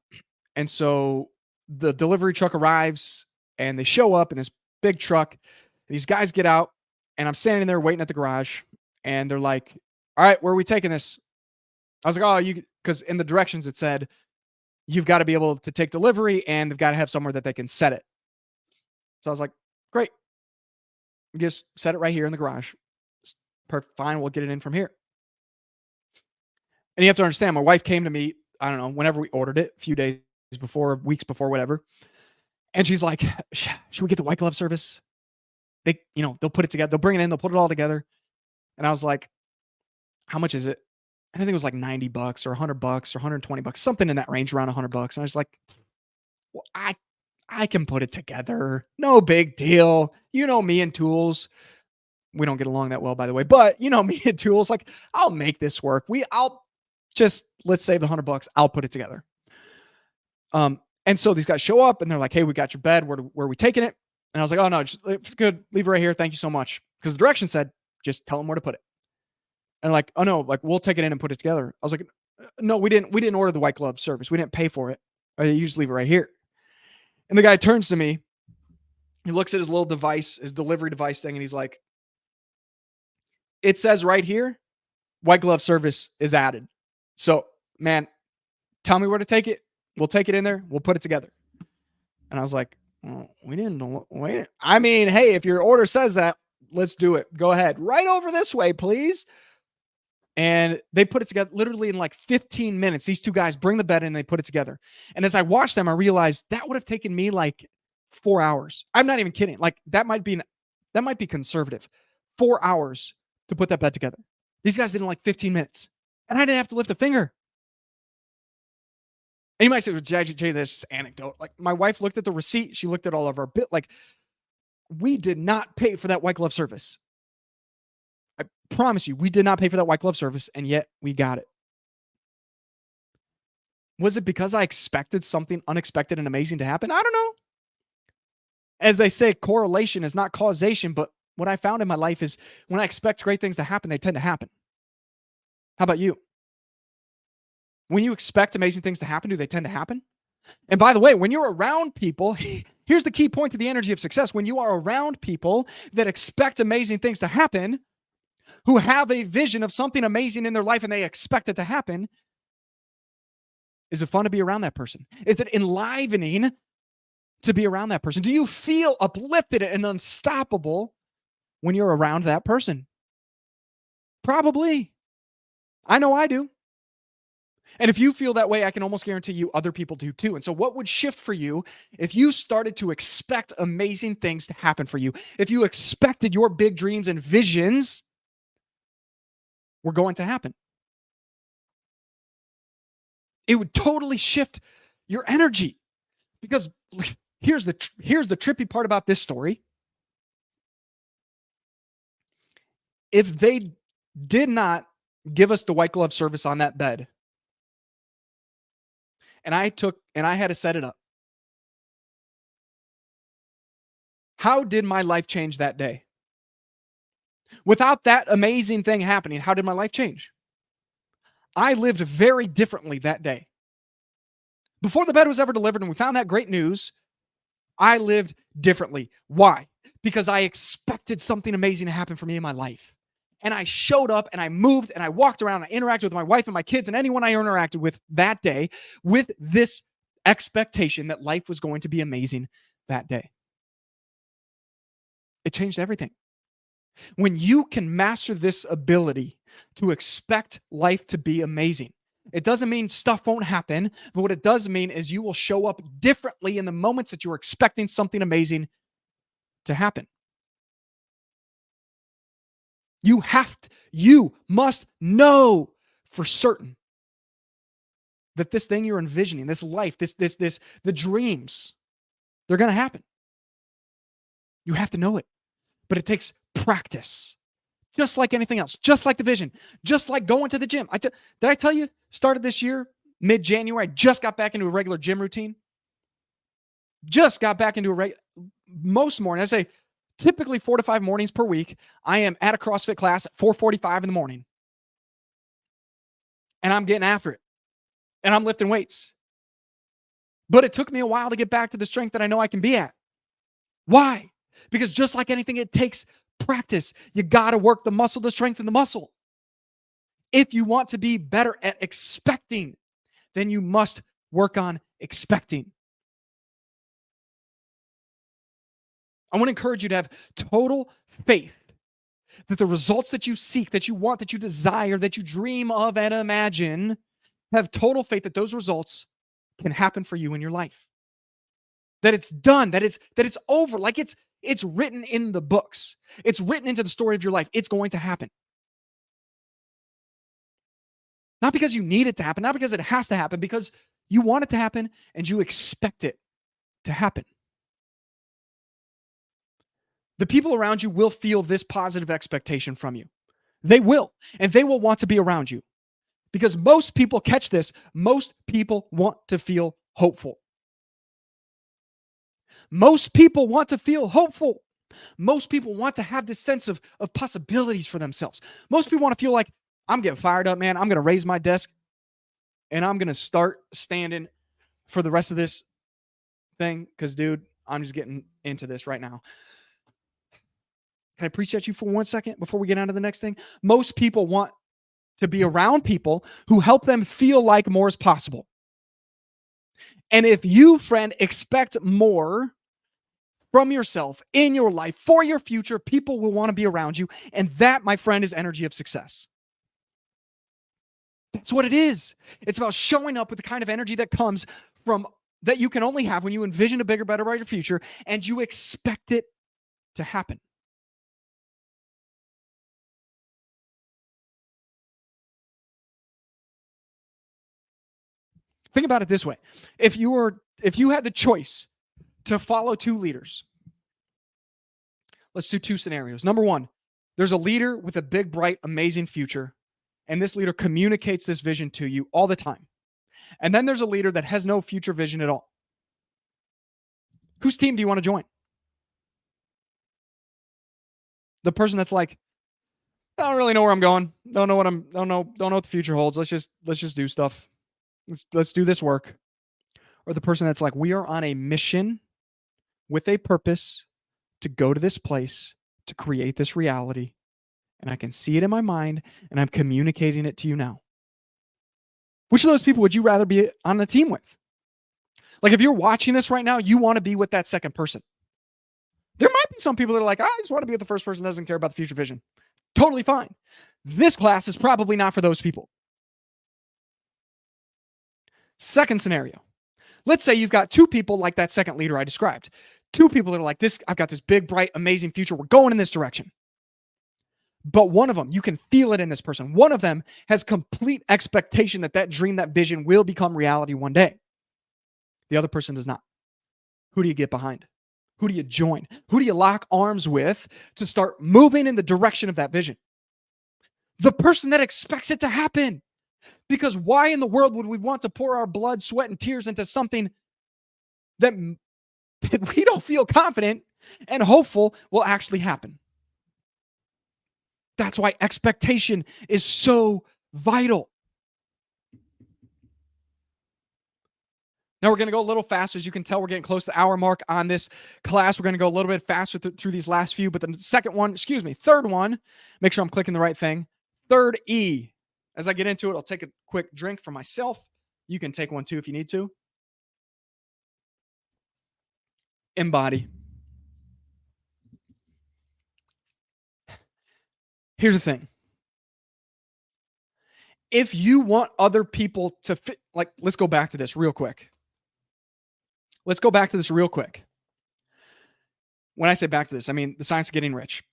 so the delivery truck arrives and they show up in this big truck. These guys get out and I'm standing there waiting at the garage and they're like, all right, where are we taking this? I was like, oh, because in the directions it said, you've got to be able to take delivery and they've got to have somewhere that they can set it. So I was like, great. Just set it right here in the garage. Perfect. Fine. We'll get it in from here. And you have to understand, my wife came to me, I don't know, whenever we ordered it, a few days before, weeks before, whatever. And she's like, should we get the white glove service? They'll put it together. They'll bring it in. They'll put it all together. And I was like, how much is it? And I think it was like $90 or $100 or $120, something in that range, around $100. And I was like, well, I can put it together. No big deal. You know me and tools. We don't get along that well, by the way, but you know me and tools. Like, I'll make this work. Let's save the $100. I'll put it together. And so these guys show up and they're like, hey, we got your bed. Where are we taking it? And I was like, oh no, it's good. Leave it right here. Thank you so much. Because the direction said, just tell them where to put it. And like, oh no, like we'll take it in and put it together. I was like, no, we didn't order the white glove service. We didn't pay for it. You just leave it right here. And the guy turns to me. He looks at his little device, his delivery device thing, and he's like, it says right here, white glove service is added. So, man, tell me where to take it. We'll take it in there. We'll put it together. And I was like, well, we didn't wait. I mean, hey, if your order says that, let's do it. Go ahead. Right over this way, please. And they put it together literally in like 15 minutes. These two guys bring the bed in and they put it together. And as I watched them, I realized that would have taken me like 4 hours. I'm not even kidding. Like that might be conservative. 4 hours to put that bed together. These guys did it in like 15 minutes. And I didn't have to lift a finger. And you might say, well, Jay, that's just anecdote. Like my wife looked at the receipt. She looked at all of our bit. Like we did not pay for that white glove service. I promise you, we did not pay for that white glove service, and yet we got it. Was it because I expected something unexpected and amazing to happen? I don't know. As they say, correlation is not causation, but what I found in my life is when I expect great things to happen, they tend to happen. How about you? When you expect amazing things to happen, do they tend to happen? And by the way, when you're around people, here's the key point to the energy of success. When you are around people that expect amazing things to happen, who have a vision of something amazing in their life and they expect it to happen, is it fun to be around that person? Is it enlivening to be around that person? Do you feel uplifted and unstoppable when you're around that person? Probably. I know I do. And if you feel that way, I can almost guarantee you other people do too. And so, what would shift for you if you started to expect amazing things to happen for you? If you expected your big dreams and visions were going to happen, it would totally shift your energy. Because here's the trippy part about this story. If they did not give us the white glove service on that bed, and I had to set it up, how did my life change that day? Without that amazing thing happening, how did my life change? I lived very differently that day. Before the bed was ever delivered and we found that great news, I lived differently. Why? Because I expected something amazing to happen for me in my life. And I showed up and I moved and I walked around and I interacted with my wife and my kids and anyone I interacted with that day with this expectation that life was going to be amazing that day. It changed everything. When you can master this ability to expect life to be amazing, it doesn't mean stuff won't happen, but what it does mean is you will show up differently in the moments that you're expecting something amazing to happen. You must know for certain that this thing you're envisioning, this life, the dreams, they're going to happen. You have to know it, but it takes practice. Just like anything else, just like the vision, just like going to the gym. Did I tell you, started this year, mid-January, I just got back into a regular gym routine. Just got back into most mornings, I say typically 4 to 5 mornings per week, I am at a CrossFit class at 4:45 in the morning. And I'm getting after it. And I'm lifting weights. But it took me a while to get back to the strength that I know I can be at. Why? Because just like anything, it takes practice. You got to work the muscle to strengthen the muscle. If you want to be better at expecting, then you must work on expecting. I want to encourage you to have total faith that the results that you seek, that you want, that you desire, that you dream of and imagine, have total faith that those results can happen for you in your life. That it's done, that it's over, like it's written in the books. It's written into the story of your life. It's going to happen. Not because you need it to happen, not because it has to happen, because you want it to happen and you expect it to happen. The people around you will feel this positive expectation from you. They will, and they will want to be around you. Because most people catch this, most people want to feel hopeful. Most people want to feel hopeful. Most people want to have this sense of possibilities for themselves. Most people want to feel like, I'm getting fired up, man. I'm going to raise my desk and I'm going to start standing for the rest of this thing because, dude, I'm just getting into this right now. Can I preach at you for 1 second before we get on to the next thing? Most people want to be around people who help them feel like more is possible. And if you, friend, expect more from yourself in your life for your future, people will want to be around you. And that, my friend, is energy of success. That's what it is. It's about showing up with the kind of energy that comes from that you can only have when you envision a bigger, better, brighter future and you expect it to happen. Think about it this way. If you had the choice to follow two leaders, let's do two scenarios. Number one, there's a leader with a big, bright, amazing future, and this leader communicates this vision to you all the time. And then there's a leader that has no future vision at all. Whose team do you want to join? The person that's like, I don't really know where I'm going. Don't know what the future holds. Let's just do stuff. Let's do this work. or the person that's like, we are on a mission with a purpose to go to this place, to create this reality, and I can see it in my mind, and I'm communicating it to you now? Which of those people would you rather be on a team with? Like, if you're watching this right now, you want to be with that second person. There might be some people that are like, I just want to be with the first person that doesn't care about the future vision. Totally fine. This class is probably not for those people. Second scenario. Let's say you've got two people like that second leader I described. Two people that are like, this, I've got this big, bright, amazing future. We're going in this direction. But one of them, you can feel it in this person. One of them has complete expectation that that dream, that vision will become reality one day. The other person does not. Who do you get behind? Who do you join? Who do you lock arms with to start moving in the direction of that vision? The person that expects it to happen. Because why in the world would we want to pour our blood, sweat, and tears into something that we don't feel confident and hopeful will actually happen? That's why expectation is so vital. Now we're going to go a little faster. As you can tell, we're getting close to the hour mark on this class. We're going to go a little bit faster through these last few, but the third one, make sure I'm clicking the right thing. Third E. As I get into it, I'll take a quick drink for myself. You can take one too if you need to. Embody. Here's the thing. If you want other people to fit, like, let's go back to this real quick. When I say back to this, I mean the science of getting rich.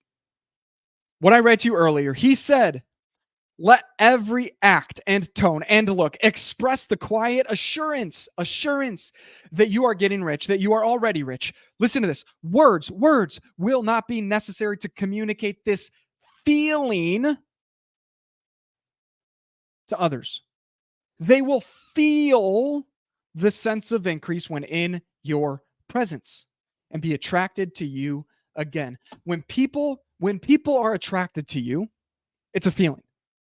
What I read to you earlier, he said, let every act and tone and look express the quiet assurance that you are getting rich, that you are already rich. Listen to this. Words will not be necessary to communicate this feeling to others. They will feel the sense of increase when in your presence and be attracted to you again. When people are attracted to you, it's a feeling.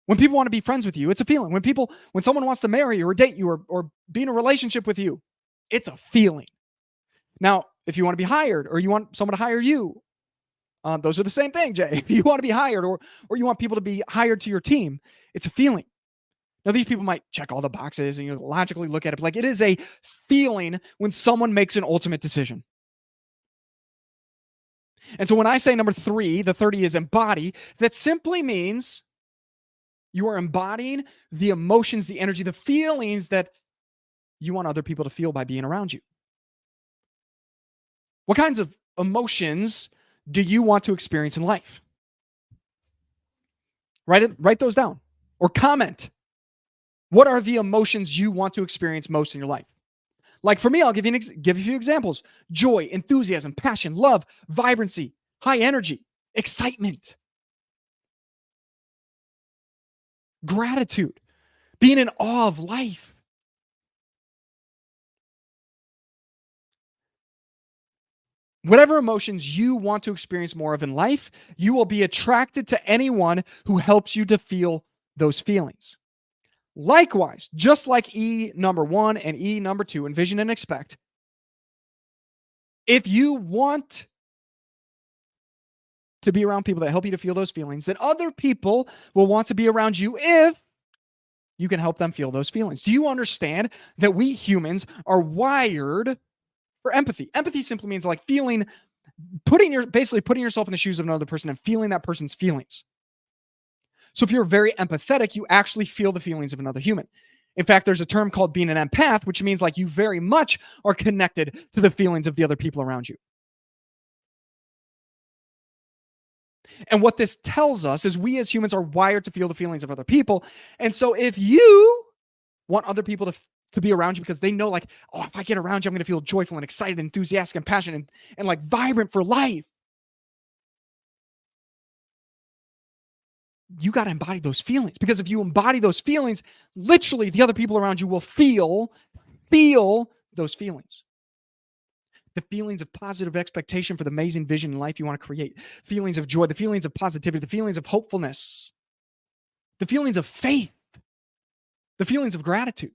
When people want to be friends with you, it's a feeling. When someone wants to marry you or date you or be in a relationship with you, it's a feeling. Now, if you want to be hired or you want someone to hire you, those are the same thing, Jay. If you want to be hired or you want people to be hired to your team, it's a feeling. Now, these people might check all the boxes and you logically look at it, but like, it is a feeling when someone makes an ultimate decision. And so when I say number 3, the 30 is embody, that simply means you are embodying the emotions, the energy, the feelings that you want other people to feel by being around you. What kinds of emotions do you want to experience in life? Write those down or comment. What are the emotions you want to experience most in your life? Like for me, I'll give you a few examples. Joy, enthusiasm, passion, love, vibrancy, high energy, excitement, gratitude, being in awe of life. Whatever emotions you want to experience more of in life, you will be attracted to anyone who helps you to feel those feelings. Likewise, just like E number 1 and E number 2, envision and expect, if you want to be around people that help you to feel those feelings, then other people will want to be around you if you can help them feel those feelings. Do you understand that we humans are wired for empathy? Empathy simply means like feeling, putting yourself in the shoes of another person and feeling that person's feelings. So if you're very empathetic, you actually feel the feelings of another human. In fact, there's a term called being an empath, which means like you very much are connected to the feelings of the other people around you. And what this tells us is we as humans are wired to feel the feelings of other people. And so if you want other people to be around you because they know like, oh, if I get around you, I'm going to feel joyful and excited, enthusiastic and passionate and like vibrant for life. You got to embody those feelings, because if you embody those feelings, literally the other people around you will feel those feelings. The feelings of positive expectation for the amazing vision in life you want to create, feelings of joy, the feelings of positivity, the feelings of hopefulness, the feelings of faith, the feelings of gratitude.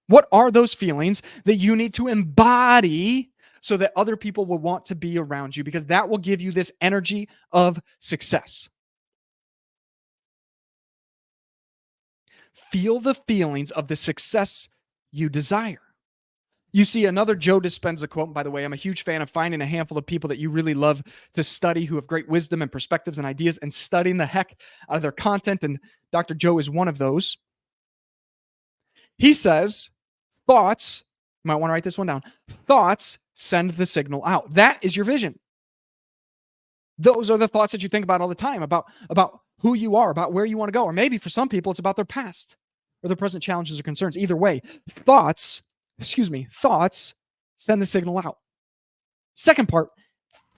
What are those feelings that you need to embody so that other people will want to be around you? Because that will give you this energy of success. Feel the feelings of the success you desire. You see, another Joe Dispenza quote, and by the way, I'm a huge fan of finding a handful of people that you really love to study who have great wisdom and perspectives and ideas and studying the heck out of their content. And Dr. Joe is one of those. He says, thoughts, you might want to write this one down. Thoughts send the signal out. That is your vision. Those are the thoughts that you think about all the time about who you are, about where you want to go. Or maybe for some people, it's about their past or their present challenges or concerns. Either way, thoughts send the signal out. Second part,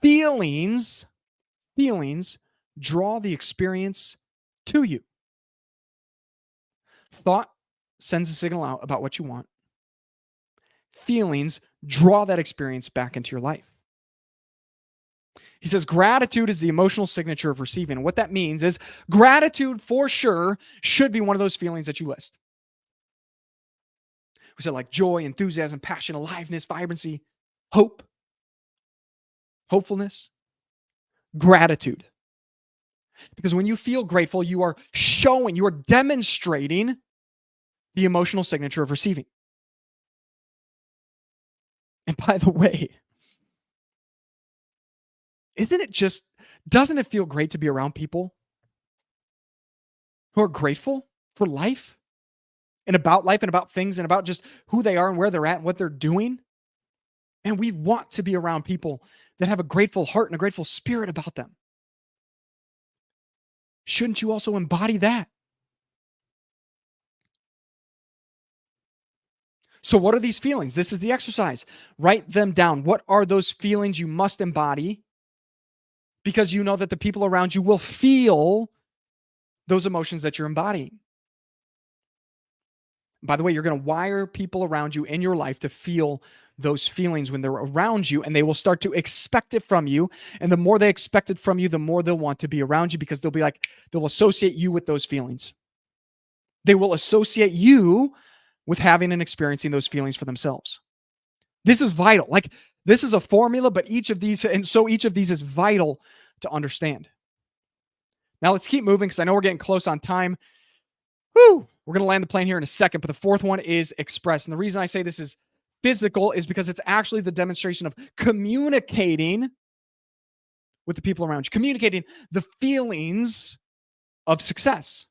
feelings draw the experience to you. Thought sends a signal out about what you want. Feelings draw that experience back into your life. He says gratitude is the emotional signature of receiving. And what that means is gratitude for sure should be one of those feelings that you list. We said like joy, enthusiasm, passion, aliveness, vibrancy, hope, hopefulness, gratitude. Because when you feel grateful, you are demonstrating the emotional signature of receiving. And by the way, doesn't it feel great to be around people who are grateful for life and about things and about just who they are and where they're at and what they're doing? And we want to be around people that have a grateful heart and a grateful spirit about them. Shouldn't you also embody that? So what are these feelings? This is the exercise. Write them down. What are those feelings you must embody? Because you know that the people around you will feel those emotions that you're embodying. By the way, you're going to wire people around you in your life to feel those feelings when they're around you, and they will start to expect it from you. And the more they expect it from you, the more they'll want to be around you because they'll associate you with those feelings. They will associate you with having and experiencing those feelings for themselves. This is vital. Like, this is a formula, but each of these is vital to understand. Now let's keep moving because I know we're getting close on time. Woo! We're going to land the plane here in a second, but the fourth one is express. And the reason I say this is physical is because it's actually the demonstration of communicating with the people around you, communicating the feelings of success.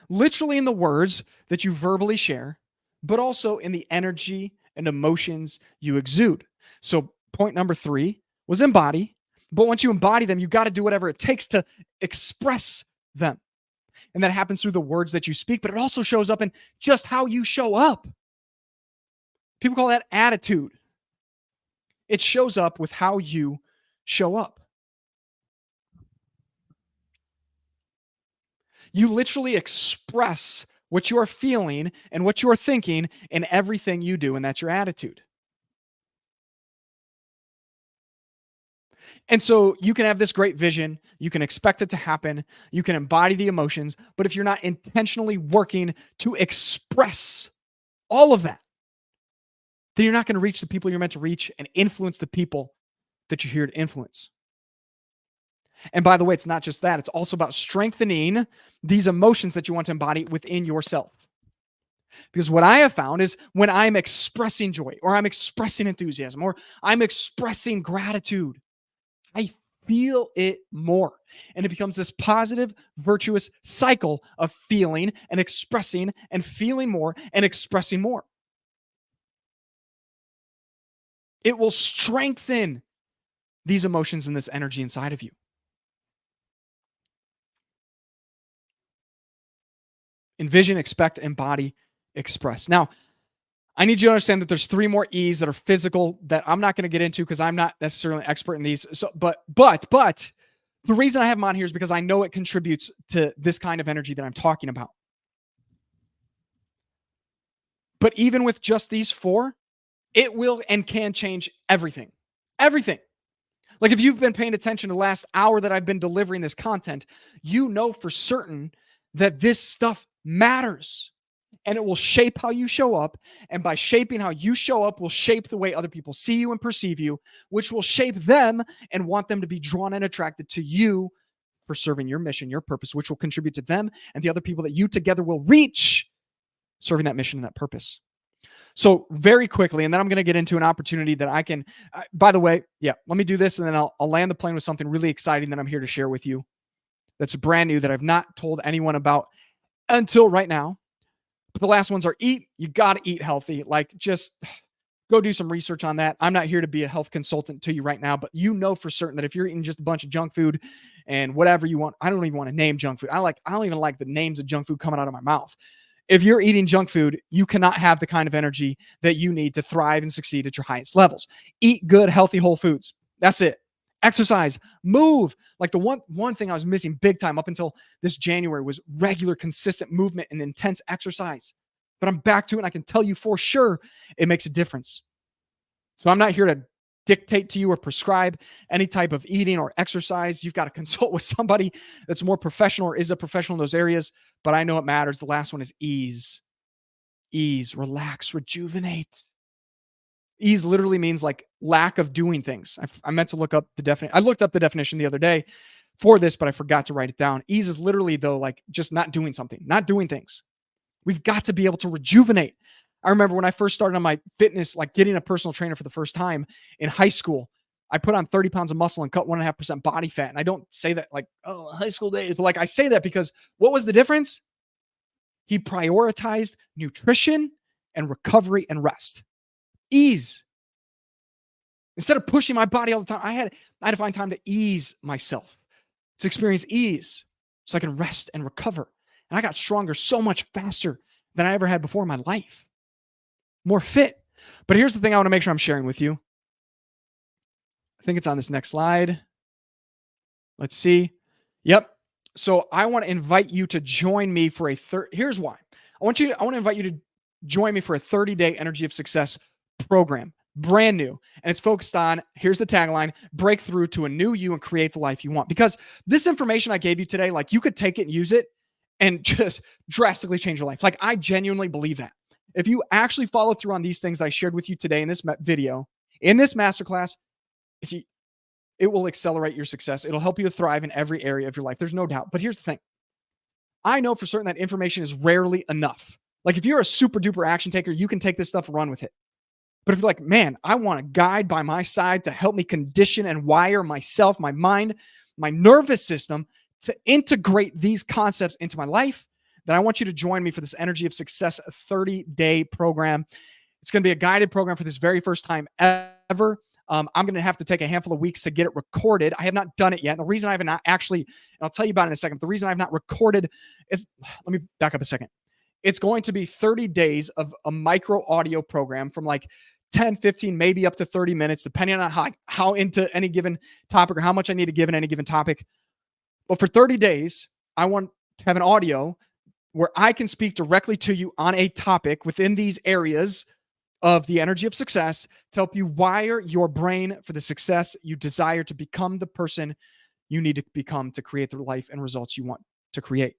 Literally in the words that you verbally share, but also in the energy and emotions you exude. So point number 3 was embody. But once you embody them, you got to do whatever it takes to express them. And that happens through the words that you speak, but it also shows up in just how you show up. People call that attitude. It shows up with how you show up. You literally express what you are feeling and what you are thinking in everything you do, and that's your attitude. And so you can have this great vision, you can expect it to happen, you can embody the emotions, but if you're not intentionally working to express all of that, then you're not going to reach the people you're meant to reach and influence the people that you're here to influence. And by the way, it's not just that, it's also about strengthening these emotions that you want to embody within yourself. Because what I have found is when I'm expressing joy, or I'm expressing enthusiasm, or I'm expressing gratitude, I feel it more. And it becomes this positive, virtuous cycle of feeling and expressing and feeling more and expressing more. It will strengthen these emotions and this energy inside of you. Envision, expect, embody, express. Now, I need you to understand that there's 3 more E's that are physical that I'm not going to get into because I'm not necessarily an expert in these. So, but the reason I have them on here is because I know it contributes to this kind of energy that I'm talking about. But even with just these 4, it will and can change everything. Everything. Like if you've been paying attention to the last hour that I've been delivering this content, you know for certain that this stuff matters. and it will shape how you show up. And by shaping how you show up, will shape the way other people see you and perceive you, which will shape them and want them to be drawn and attracted to you for serving your mission, your purpose, which will contribute to them and the other people that you together will reach serving that mission and that purpose. So very quickly, and then I'm going to get into an opportunity that I can, by the way, yeah, let me do this and then I'll land the plane with something really exciting that I'm here to share with you. That's brand new that I've not told anyone about until right now. But the last ones are eat. You got to eat healthy. Like, just go do some research on that. I'm not here to be a health consultant to you right now, but you know for certain that if you're eating just a bunch of junk food and whatever you want, I don't even want to name junk food. I don't even like the names of junk food coming out of my mouth. If you're eating junk food, you cannot have the kind of energy that you need to thrive and succeed at your highest levels. Eat good, healthy, whole foods. That's it. Exercise, move. Like, the one thing I was missing big time up until this January was regular, consistent movement and intense exercise. But I'm back to it, and I can tell you for sure it makes a difference. So I'm not here to dictate to you or prescribe any type of eating or exercise. You've got to consult with somebody that's more professional or is a professional in those areas. But I know it matters. The last one is ease. Ease, relax, rejuvenate. Ease literally means like lack of doing things. I meant to look up the definition. I looked up the definition the other day for this, but I forgot to write it down. Ease is literally, though, like just not doing something, not doing things. We've got to be able to rejuvenate. I remember when I first started on my fitness, like getting a personal trainer for the first time in high school, I put on 30 pounds of muscle and cut 1.5% body fat. And I don't say that like, oh, high school days, but like I say that because what was the difference? He prioritized nutrition and recovery and rest. Ease. Instead of pushing my body all the time, I had to find time to ease myself, to experience ease so I can rest and recover. And I got stronger so much faster than I ever had before in my life. More fit. But here's the thing I want to make sure I'm sharing with you. I think it's on this next slide. Let's see. Yep. So I want to invite you to join me for here's why. I want to invite you to join me for a 30-day Energy of Success program. Brand new. And it's focused on, here's the tagline, break through to a new you and create the life you want. Because this information I gave you today, like, you could take it and use it and just drastically change your life. Like, I genuinely believe that. If you actually follow through on these things I shared with you today in this video, in this masterclass, it will accelerate your success. It'll help you to thrive in every area of your life. There's no doubt. But here's the thing. I know for certain that information is rarely enough. Like, if you're a super duper action taker, you can take this stuff and run with it. But if you're like, man, I want a guide by my side to help me condition and wire myself, my mind, my nervous system to integrate these concepts into my life, then I want you to join me for this Energy of Success 30-day program. It's going to be a guided program for this very first time ever. I'm going to have to take a handful of weeks to get it recorded. I have not done it yet. And the reason I have not actually, and I'll tell you about it in a second, the reason I have not recorded is, let me back up a second. It's going to be 30 days of a micro audio program from like 10, 15, maybe up to 30 minutes, depending on how into any given topic or how much I need to give in any given topic. But for 30 days, I want to have an audio where I can speak directly to you on a topic within these areas of the Energy of Success to help you wire your brain for the success you desire, to become the person you need to become to create the life and results you want to create.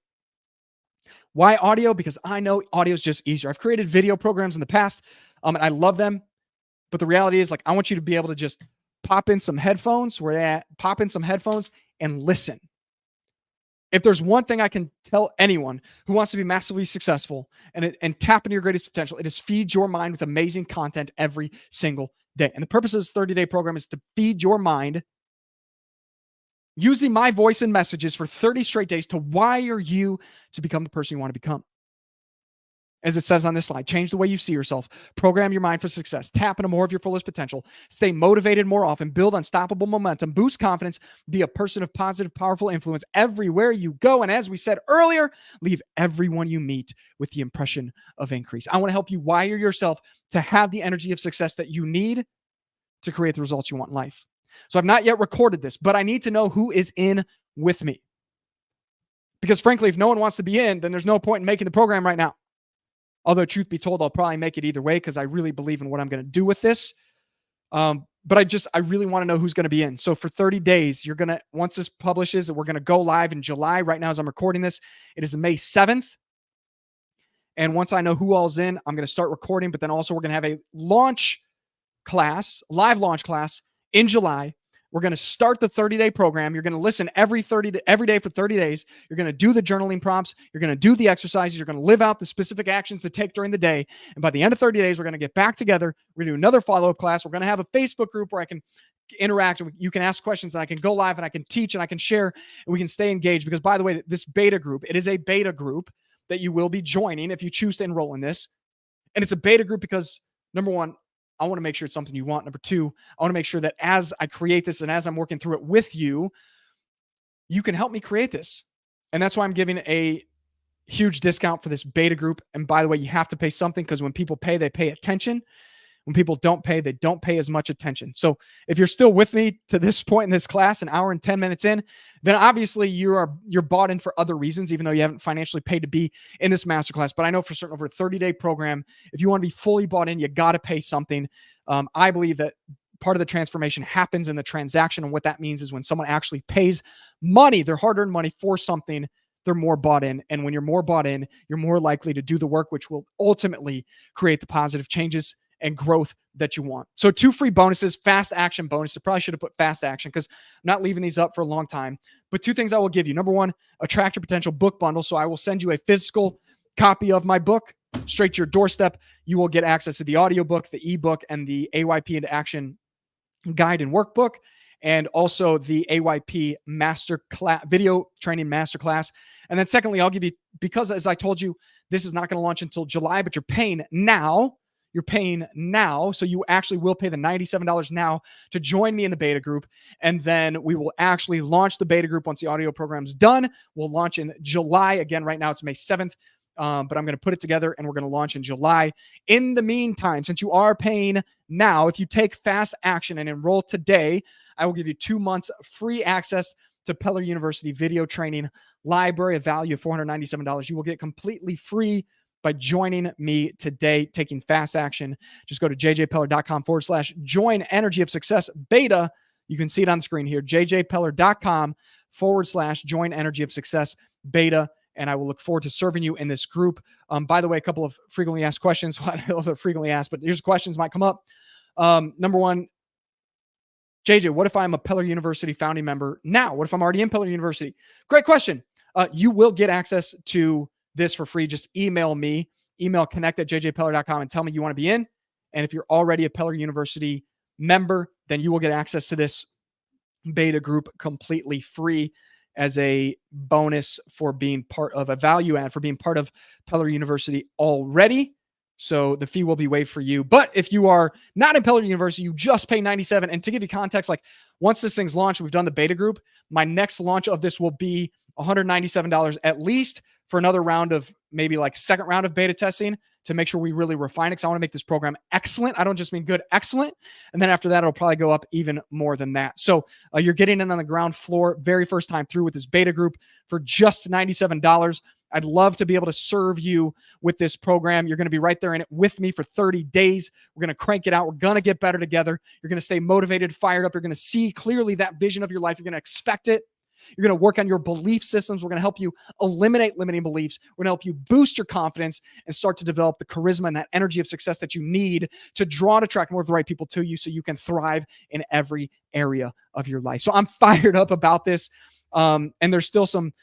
Why audio? Because I know audio is just easier. I've created video programs in the past, and I love them. But the reality is, like, I want you to be able to just pop in some headphones and listen. If there's one thing I can tell anyone who wants to be massively successful and tap into your greatest potential, it is feed your mind with amazing content every single day. And the purpose of this 30-day program is to feed your mind using my voice and messages for 30 straight days to wire you to become the person you want to become. As it says on this slide, change the way you see yourself, program your mind for success, tap into more of your fullest potential, stay motivated more often, build unstoppable momentum, boost confidence, be a person of positive, powerful influence everywhere you go. And as we said earlier, leave everyone you meet with the impression of increase. I want to help you wire yourself to have the energy of success that you need to create the results you want in life. So I've not yet recorded this, but I need to know who is in with me. Because frankly, if no one wants to be in, then there's no point in making the program right now. Although, truth be told, I'll probably make it either way because I really believe in what I'm going to do with this. But I really want to know who's going to be in. So for 30 days, once this publishes, we're going to go live in July. Right now, as I'm recording this, it is May 7th. And once I know who all's in, I'm going to start recording, but then also we're going to have a launch class, live launch class in July. We're going to start the 30-day program. You're going to listen every day for 30 days. You're going to do the journaling prompts. You're going to do the exercises. You're going to live out the specific actions to take during the day. And by the end of 30 days, we're going to get back together. We're going to do another follow-up class. We're going to have a Facebook group where I can interact and you can ask questions and I can go live and I can teach and I can share and we can stay engaged. Because by the way, this beta group, it is a beta group that you will be joining if you choose to enroll in this. And it's a beta group because, number one, I want to make sure it's something you want. Number two, I want to make sure that as I create this and as I'm working through it with you, you can help me create this. And that's why I'm giving a huge discount for this beta group. And by the way, you have to pay something because when people pay, they pay attention. When people don't pay, they don't pay as much attention. So if you're still with me to this point in this class, an hour and 10 minutes in, then obviously you're bought in for other reasons, even though you haven't financially paid to be in this masterclass. But I know for certain over a 30-day program, if you want to be fully bought in, you got to pay something. I believe that part of the transformation happens in the transaction. And what that means is when someone actually pays money, their hard-earned money for something, they're more bought in. And when you're more bought in, you're more likely to do the work, which will ultimately create the positive changes and growth that you want. So 2 free bonuses, fast action bonus. I probably should have put fast action because I'm not leaving these up for a long time. But 2 things I will give you. Number 1, Attract Your Potential book bundle. So I will send you a physical copy of my book straight to your doorstep. You will get access to the audiobook, the ebook, and the AYP into Action guide and workbook, and also the AYP Masterclass video training masterclass. And then secondly, I'll give you, because as I told you, this is not going to launch until July, but you're paying now. You're paying now, so you actually will pay the $97 now to join me in the beta group, and then we will actually launch the beta group once the audio program's done. We'll launch in July. Again, right now it's May 7th, but I'm going to put it together, and we're going to launch in July. In the meantime, since you are paying now, if you take fast action and enroll today, I will give you 2 months free access to Peller University video training library, a value of $497. You will get completely free by joining me today, taking fast action. Just go to jjpeller.com/join energy of success beta. You can see it on the screen here, jjpeller.com/join energy of success beta. And I will look forward to serving you in this group. By the way, a couple of frequently asked questions. I don't know if they're frequently asked, but here's questions might come up. Number 1, JJ, what if I'm a Peller University founding member now? What if I'm already in Peller University? Great question. You will get access to this for free. Just email me, connect@jjpeller.com and tell me you want to be in. And if you're already a Peller University member, then you will get access to this beta group completely free as a bonus for being part of a value add for being part of Peller University already. So the fee will be waived for you. But if you are not in Peller University, you just pay $97. And to give you context, like once this thing's launched, we've done the beta group. My next launch of this will be $197 at least for another round of maybe like second round of beta testing to make sure we really refine it. Because I want to make this program excellent. I don't just mean good, excellent. And then after that, it'll probably go up even more than that. So you're getting in on the ground floor, very first time through with this beta group for just $97. I'd love to be able to serve you with this program. You're going to be right there in it with me for 30 days. We're going to crank it out. We're going to get better together. You're going to stay motivated, fired up. You're going to see clearly that vision of your life. You're going to expect it. You're going to work on your belief systems. We're going to help you eliminate limiting beliefs. We're going to help you boost your confidence and start to develop the charisma and that energy of success that you need to draw and attract more of the right people to you so you can thrive in every area of your life. So I'm fired up about this. And there's still some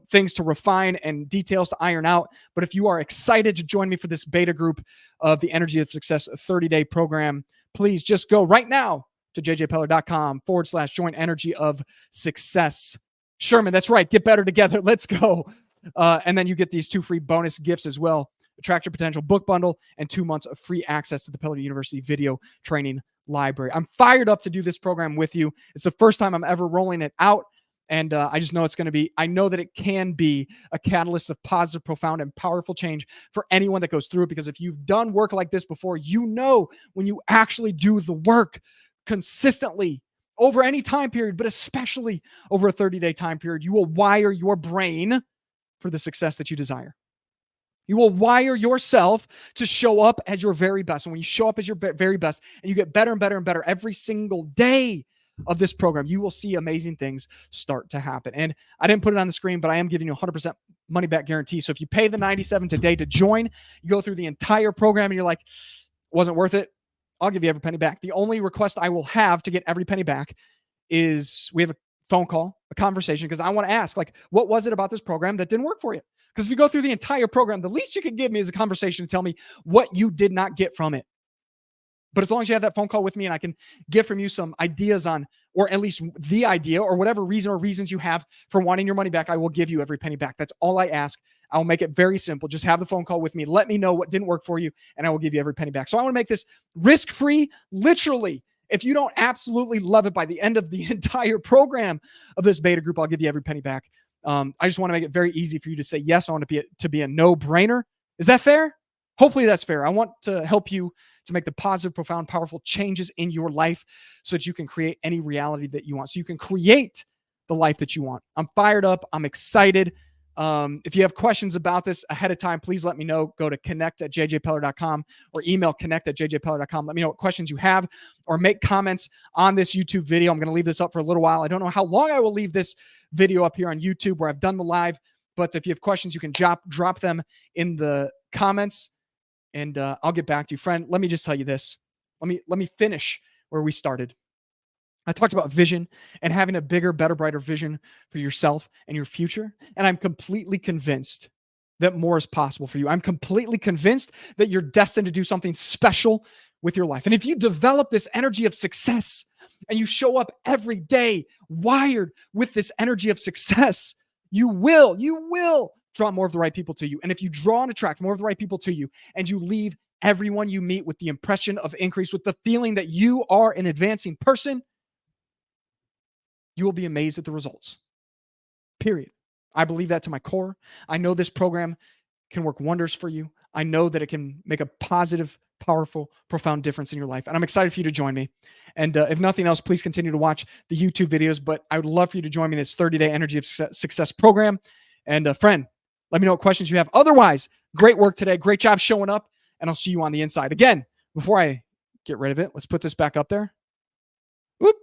things to refine and details to iron out. But if you are excited to join me for this beta group of the Energy of Success 30-day program, please just go right now to jjpeller.com/join energy of success. Sherman, that's right. Get better together. Let's go. And then you get these 2 free bonus gifts as well. Attract Your Potential book bundle and 2 months of free access to the Peller University video training library. I'm fired up to do this program with you. It's the first time I'm ever rolling it out. And I just know it's going to be, I know that it can be a catalyst of positive, profound, and powerful change for anyone that goes through it. Because if you've done work like this before, you know when you actually do the work consistently over any time period, but especially over a 30-day time period, you will wire your brain for the success that you desire. You will wire yourself to show up as your very best. And when you show up as your very best and you get better and better and better every single day of this program, you will see amazing things start to happen. And I didn't put it on the screen, but I am giving you 100% money back guarantee. So if you pay the $97 today to join, you go through the entire program and you're like, wasn't worth it, I'll give you every penny back. The only request I will have to get every penny back is we have a phone call, a conversation, because I want to ask, like, what was it about this program that didn't work for you? Because if you go through the entire program, the least you can give me is a conversation to tell me what you did not get from it. But as long as you have that phone call with me and I can get from you some ideas on, or at least the idea or whatever reason or reasons you have for wanting your money back, I will give you every penny back. That's all I ask. I'll make it very simple. Just have the phone call with me. Let me know what didn't work for you, and I will give you every penny back. So I want to make this risk-free, literally. If you don't absolutely love it by the end of the entire program of this beta group, I'll give you every penny back. I just want to make it very easy for you to say yes. I want it to be a no-brainer. Is that fair? Hopefully that's fair. I want to help you to make the positive, profound, powerful changes in your life so that you can create any reality that you want. So you can create the life that you want. I'm fired up. I'm excited. If you have questions about this ahead of time, please let me know. Go to connect@jjpeller.com or email connect@jjpeller.com. Let me know what questions you have or make comments on this YouTube video. I'm going to leave this up for a little while. I don't know how long I will leave this video up here on YouTube where I've done the live, but if you have questions, you can drop them in the comments and I'll get back to you. Friend, let me just tell you this. Let me finish where we started. I talked about vision and having a bigger, better, brighter vision for yourself and your future. And I'm completely convinced that more is possible for you. I'm completely convinced that you're destined to do something special with your life. And if you develop this energy of success and you show up every day wired with this energy of success, you will draw more of the right people to you. And if you draw and attract more of the right people to you and you leave everyone you meet with the impression of increase, with the feeling that you are an advancing person, you will be amazed at the results. Period. I believe that to my core. I know this program can work wonders for you. I know that it can make a positive, powerful, profound difference in your life. And I'm excited for you to join me. And if nothing else, please continue to watch the YouTube videos. But I would love for you to join me in this 30-day Energy of Success program. And friend, let me know what questions you have. Otherwise, great work today. Great job showing up. And I'll see you on the inside. Again, before I get rid of it, let's put this back up there. Whoop.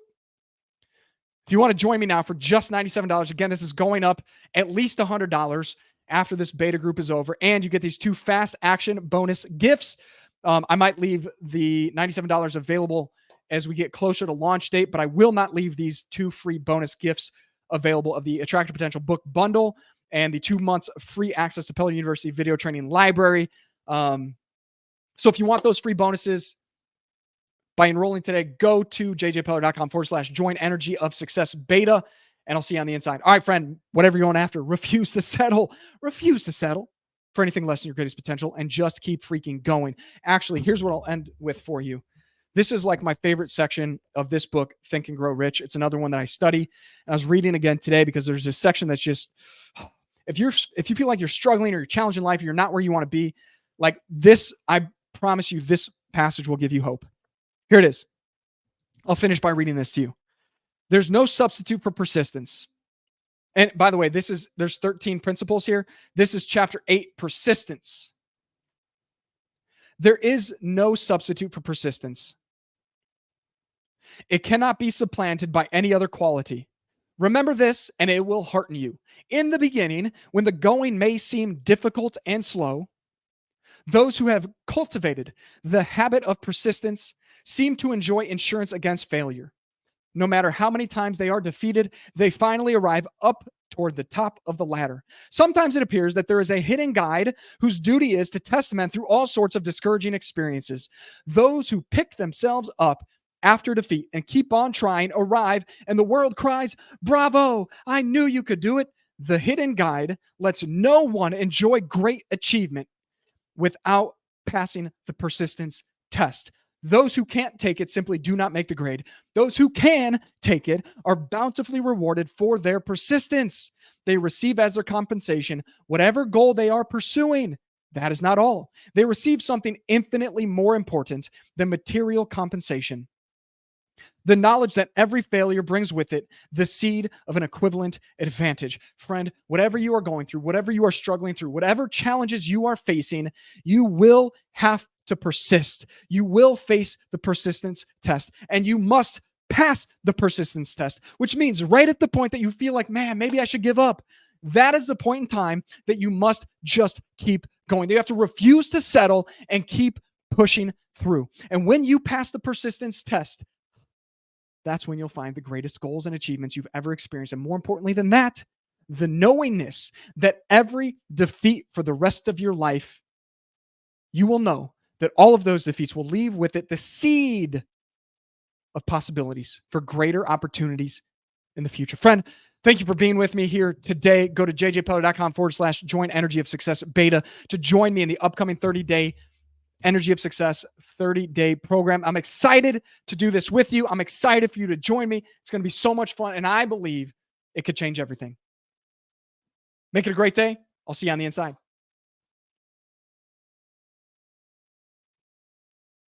If you want to join me now for just $97, again, this is going up at least $100 after this beta group is over, and you get these 2 fast action bonus gifts. I might leave the $97 available as we get closer to launch date, but I will not leave these 2 free bonus gifts available of the Attract Your Potential book bundle and the 2 months free access to Peller University video training library. So if you want those free bonuses, by enrolling today, go to jjpeller.com/join energy of success beta, and I'll see you on the inside. All right, friend, whatever you're going after, refuse to settle for anything less than your greatest potential and just keep freaking going. Actually, here's what I'll end with for you. This is like my favorite section of this book, Think and Grow Rich. It's another one that I study. And I was reading again today because there's this section that's just, if you feel like you're struggling or you're challenged in life, you're not where you want to be, like this, I promise you, this passage will give you hope. Here it is. I'll finish by reading this to you. There's no substitute for persistence. And by the way, there's 13 principles here. This is chapter 8, persistence. There is no substitute for persistence. It cannot be supplanted by any other quality. Remember this, and it will hearten you. In the beginning, when the going may seem difficult and slow, those who have cultivated the habit of persistence seem to enjoy insurance against failure. No matter how many times they are defeated, they finally arrive up toward the top of the ladder. Sometimes it appears that there is a hidden guide whose duty is to test men through all sorts of discouraging experiences. Those who pick themselves up after defeat and keep on trying arrive, and the world cries, "Bravo! I knew you could do it." The hidden guide lets no one enjoy great achievement without passing the persistence test. Those who can't take it simply do not make the grade. Those who can take it are bountifully rewarded for their persistence. They receive as their compensation whatever goal they are pursuing. That is not all. They receive something infinitely more important than material compensation. The knowledge that every failure brings with it the seed of an equivalent advantage. Friend, whatever you are going through, whatever you are struggling through, whatever challenges you are facing, you will have to persist. You will face the persistence test, and you must pass the persistence test, which means right at the point that you feel like, man, maybe I should give up, that is the point in time that you must just keep going. You have to refuse to settle and keep pushing through. And when you pass the persistence test, that's when you'll find the greatest goals and achievements you've ever experienced. And more importantly than that, the knowingness that every defeat for the rest of your life, you will know that all of those defeats will leave with it the seed of possibilities for greater opportunities in the future. Friend, thank you for being with me here today. Go to jjpeller.com/join Energy of Success beta to join me in the upcoming 30-day Energy of Success 30-day program. I'm excited to do this with you. I'm excited for you to join me. It's going to be so much fun, and I believe it could change everything. Make it a great day. I'll see you on the inside.